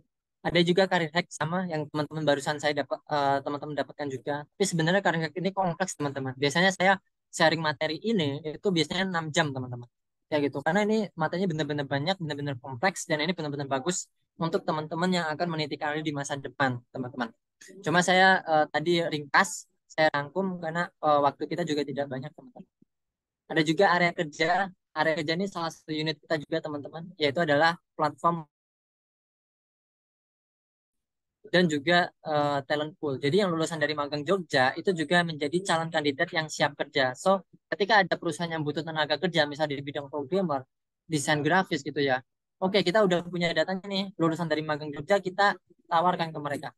Ada juga karir hack sama yang teman-teman barusan saya dapat teman-teman dapatkan juga. Tapi sebenarnya karir hack ini kompleks teman-teman. Biasanya saya sharing materi ini itu biasanya 6 jam teman-teman. Kayak gitu. Karena ini materinya benar-benar banyak, benar-benar kompleks dan ini benar-benar bagus untuk teman-teman yang akan meniti karir di masa depan, teman-teman. Cuma saya tadi ringkas, saya rangkum karena waktu kita juga tidak banyak, teman-teman. Ada juga area kerja. Area kerja ini salah satu unit kita juga, teman-teman, yaitu adalah platform dan juga talent pool. Jadi yang lulusan dari magang Jogja itu juga menjadi calon kandidat yang siap kerja. So, ketika ada perusahaan yang butuh tenaga kerja, misalnya di bidang programmer, desain grafis gitu ya. Oke, kita udah punya datanya nih, lulusan dari magang Jogja, kita tawarkan ke mereka.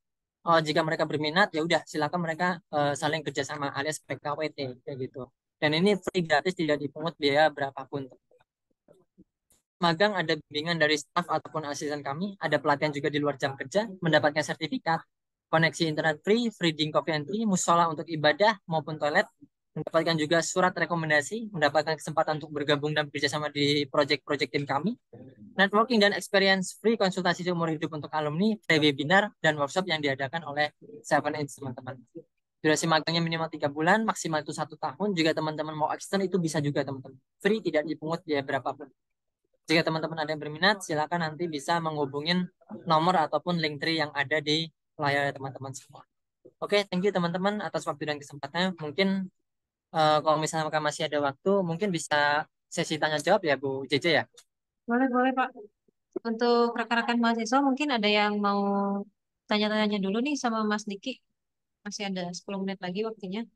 Oh, jika mereka berminat, ya udah silakan mereka saling kerjasama alias PKWT kayak gitu. Dan ini free, gratis, tidak dipungut biaya berapapun. Magang ada bimbingan dari staf ataupun asisten kami, ada pelatihan juga di luar jam kerja, mendapatkan sertifikat, koneksi internet free, free drink coffee and tea, musola untuk ibadah maupun toilet, mendapatkan juga surat rekomendasi, mendapatkan kesempatan untuk bergabung dan bekerjasama di proyek-proyek tim kami, networking dan experience free, konsultasi seumur hidup untuk alumni, free webinar, dan workshop yang diadakan oleh Seven Inch, teman-teman. Durasi magangnya minimal 3 bulan, maksimal itu 1 tahun. Jika teman-teman mau extend itu bisa juga, teman-teman. Free, tidak dipungut biaya berapapun. Jika teman-teman ada yang berminat, silakan nanti bisa menghubungin nomor ataupun link tree yang ada di layar teman-teman semua. Oke, thank you teman-teman atas waktu dan kesempatannya. Mungkin kalau misalnya masih ada waktu, mungkin bisa sesi tanya jawab ya Bu JJ ya. Boleh, boleh, Pak. Untuk rekan-rekan mahasiswa mungkin ada yang mau tanya-tanya dulu nih sama Mas Diki. Masih ada 10 menit lagi waktunya.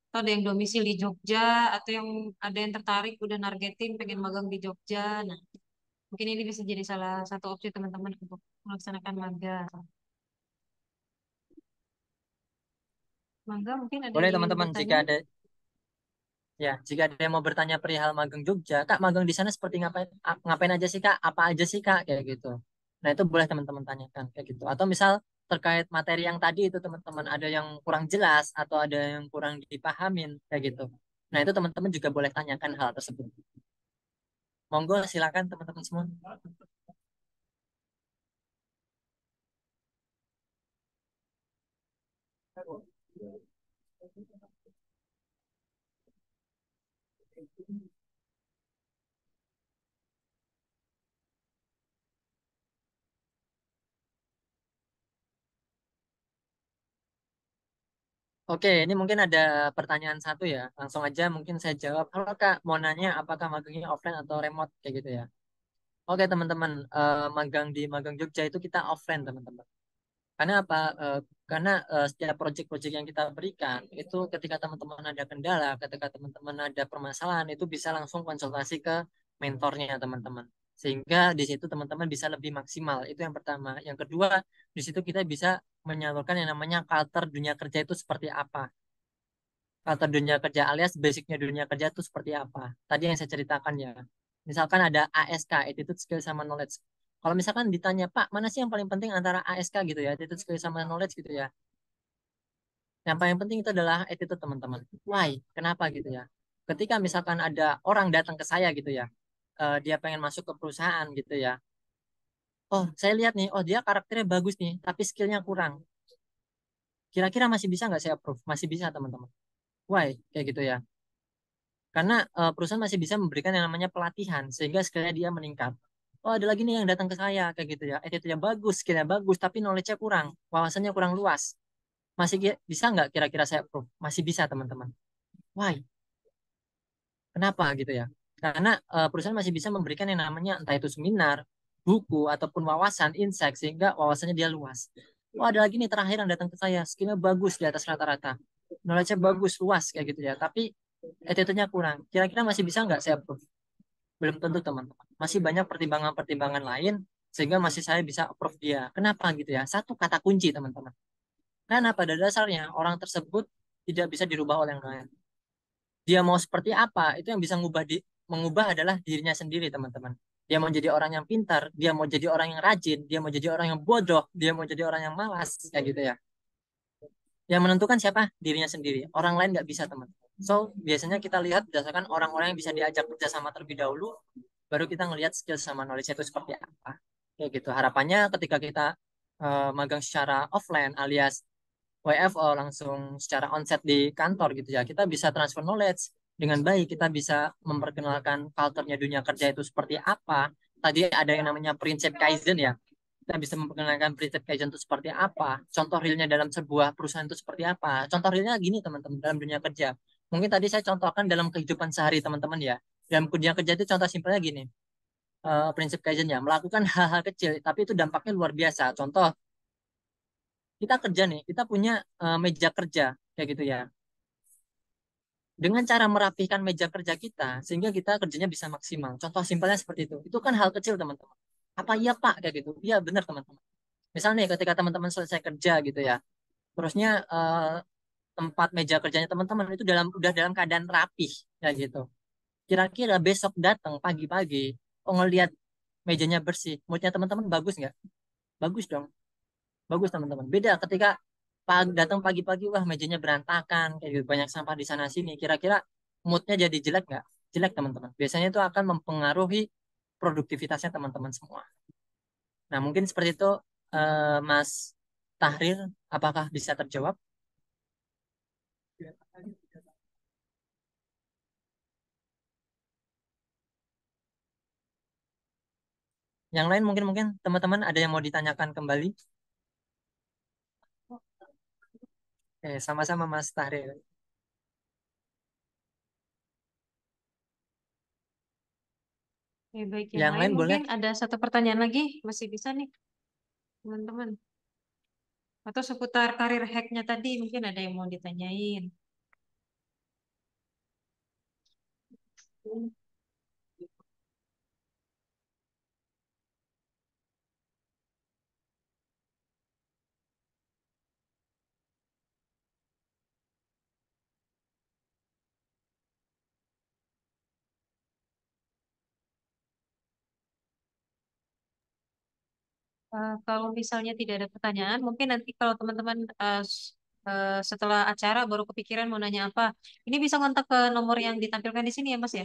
Atau ada yang domisili di Jogja, atau yang ada yang tertarik udah nargetin pengen magang di Jogja. Nah, mungkin ini bisa jadi salah satu opsi teman-teman untuk melaksanakan magang. Mangga mungkin ada Boleh yang ingin teman-teman bertanya. jika ada yang mau bertanya perihal magang Jogja, Kak magang di sana seperti ngapain ngapain aja sih Kak? Apa aja sih Kak kayak gitu. Nah, itu boleh teman-teman tanyakan kayak gitu. Atau misal terkait materi yang tadi itu teman-teman ada yang kurang jelas atau ada yang kurang dipahamin kayak gitu. Nah, itu teman-teman juga boleh tanyakan hal tersebut. Monggo silakan teman-teman semua. Oke, ini mungkin ada pertanyaan satu ya. Langsung aja mungkin saya jawab. Halo Kak, mau nanya apakah magangnya offline atau remote kayak gitu ya. Oke teman-teman, magang di Magang Jogja itu kita offline teman-teman. Karena apa? Karena setiap proyek-proyek yang kita berikan itu ketika teman-teman ada kendala, ketika teman-teman ada permasalahan itu bisa langsung konsultasi ke mentornya teman-teman. Sehingga di situ teman-teman bisa lebih maksimal. Itu yang pertama. Yang kedua, di situ kita bisa menyalurkan yang namanya culture dunia kerja itu seperti apa. Culture dunia kerja alias basicnya dunia kerja itu seperti apa. Tadi yang saya ceritakan ya. Misalkan ada ASK, attitude, skill, sama knowledge. Kalau misalkan ditanya, Pak, mana sih yang paling penting antara ASK gitu ya, attitude, skill, sama knowledge gitu ya. Yang paling penting itu adalah attitude teman-teman. Why? Kenapa gitu ya? Ketika misalkan ada orang datang ke saya gitu ya, dia pengen masuk ke perusahaan gitu ya. Oh, saya lihat nih, oh dia karakternya bagus nih, tapi skillnya kurang. Kira-kira masih bisa nggak saya approve? Masih bisa teman-teman. Why? Kayak gitu ya. Karena perusahaan masih bisa memberikan yang namanya pelatihan sehingga skillnya dia meningkat. Oh, ada lagi nih yang datang ke saya kayak gitu ya. Attitude-nya bagus, skillnya bagus, tapi knowledge-nya kurang, wawasannya kurang luas. Masih bisa nggak kira-kira saya approve? Masih bisa teman-teman. Why? Kenapa gitu ya? Karena perusahaan masih bisa memberikan yang namanya entah itu seminar, buku, ataupun wawasan, insight sehingga wawasannya dia luas. Oh, ada lagi nih terakhir yang datang ke saya, skillnya bagus di atas rata-rata. Knowledge-nya bagus, luas kayak gitu ya. Tapi attitude-nya kurang. Kira-kira masih bisa nggak saya approve? Belum tentu teman-teman. Masih banyak pertimbangan-pertimbangan lain sehingga masih saya bisa approve dia. Kenapa gitu ya? Satu kata kunci teman-teman. Karena pada dasarnya orang tersebut tidak bisa dirubah oleh yang lain. Dia mau seperti apa, itu yang bisa mengubah adalah dirinya sendiri teman-teman. Dia mau jadi orang yang pintar, dia mau jadi orang yang rajin, dia mau jadi orang yang bodoh, dia mau jadi orang yang malas, kayak gitu ya. Yang menentukan siapa? Dirinya sendiri. Orang lain nggak bisa teman-teman. So, biasanya kita lihat berdasarkan orang-orang yang bisa diajak kerjasama terlebih dahulu, baru kita ngelihat skill sama knowledge itu seperti apa. Kayak gitu. Harapannya ketika kita magang secara offline alias WFO langsung secara onset di kantor gitu ya, kita bisa transfer knowledge dengan baik, kita bisa memperkenalkan culture-nya dunia kerja itu seperti apa. Tadi ada yang namanya prinsip Kaizen ya, kita bisa memperkenalkan prinsip Kaizen itu seperti apa, contoh realnya dalam sebuah perusahaan itu seperti apa. Contoh realnya gini teman-teman, dalam dunia kerja. Mungkin tadi saya contohkan dalam kehidupan sehari teman-teman ya. Dalam dunia kerja itu contoh simpelnya gini, prinsip Kaizen ya, melakukan hal-hal kecil, tapi itu dampaknya luar biasa. Contoh, kita kerja nih, kita punya meja kerja, kayak gitu ya. Dengan cara merapihkan meja kerja kita, sehingga kita kerjanya bisa maksimal. Contoh simpelnya seperti itu. Itu kan hal kecil teman-teman. Apa iya Pak, kayak gitu? Iya benar teman-teman. Misalnya nih, ketika teman-teman selesai kerja gitu ya, terusnya tempat meja kerjanya teman-teman itu udah dalam keadaan rapih ya gitu. Kira-kira besok datang pagi-pagi, oh ngelihat mejanya bersih, moodnya teman-teman bagus nggak? Bagus dong, bagus teman-teman. Beda ketika datang pagi-pagi, wah mejanya berantakan, kayak gitu, banyak sampah di sana sini. Kira-kira moodnya jadi jelek nggak? Jelek teman-teman. Biasanya itu akan mempengaruhi produktivitasnya teman-teman semua. Nah mungkin seperti itu, Mas Tahrir, apakah bisa terjawab? Yang lain mungkin mungkin teman-teman ada yang mau ditanyakan kembali? Sama-sama Mas Tahrir. Oke, baik. Yang Yang lain lain boleh. mungkin ada satu pertanyaan lagi, masih bisa nih, teman-teman. Atau seputar karir hacknya tadi, mungkin ada yang mau ditanyain. Kalau misalnya tidak ada pertanyaan, mungkin nanti kalau teman-teman setelah acara baru kepikiran mau nanya apa, ini bisa kontak ke nomor yang ditampilkan di sini ya, Mas ya?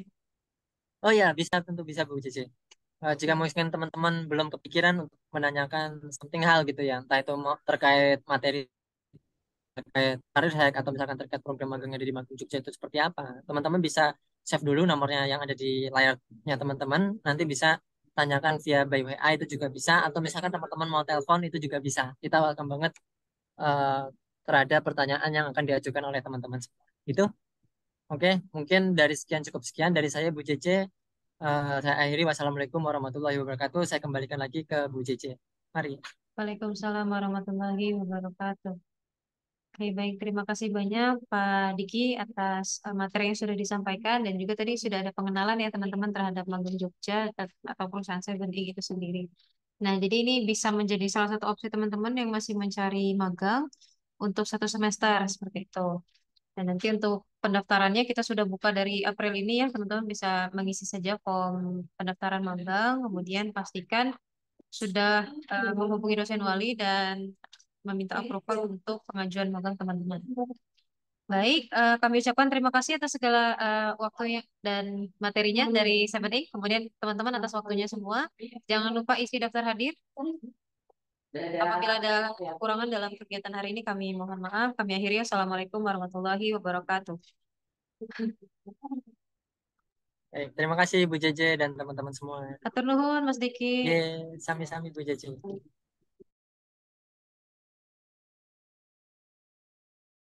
Oh ya, bisa, tentu bisa Bu Cici. Jika Oke. mungkin teman-teman belum kepikiran untuk menanyakan something hal gitu ya, entah itu mau terkait materi, terkait karir hack, atau misalkan terkait program magang yang ada di Magang Jogja itu seperti apa, teman-teman bisa save dulu nomornya yang ada di layarnya teman-teman, nanti bisa tanyakan via by WA itu juga bisa, atau misalkan teman-teman mau telepon itu juga bisa. Kita welcome banget eh, terhadap pertanyaan yang akan diajukan oleh teman-teman semua. Itu oke, mungkin dari sekian cukup sekian dari saya Bu Cece. Saya akhiri, wassalamualaikum warahmatullahi wabarakatuh. Saya kembalikan lagi ke Bu Cece. Mari. Waalaikumsalam warahmatullahi wabarakatuh. Oke, baik. Terima kasih banyak Pak Diki atas materi yang sudah disampaikan dan juga tadi sudah ada pengenalan ya teman-teman terhadap Magang Jogja atau perusahaan 7 itu sendiri. Nah, jadi ini bisa menjadi salah satu opsi teman-teman yang masih mencari magang untuk 1 semester seperti itu. Dan nanti untuk pendaftarannya kita sudah buka dari April ini ya, teman-teman bisa mengisi saja form pendaftaran magang, kemudian pastikan sudah menghubungi dosen wali dan meminta approval untuk pengajuan magang teman-teman. Baik, kami ucapkan terima kasih atas segala waktunya dan materinya dari 7A. Kemudian teman-teman atas waktunya semua. Jangan lupa isi daftar hadir. Apabila ada kekurangan dalam kegiatan hari ini, kami mohon maaf. Kami akhiri. Assalamualaikum warahmatullahi wabarakatuh. Baik, terima kasih Bu Cece dan teman-teman semua. Atur nuhun, Mas Diki. Ye, sami-sami Bu Cece.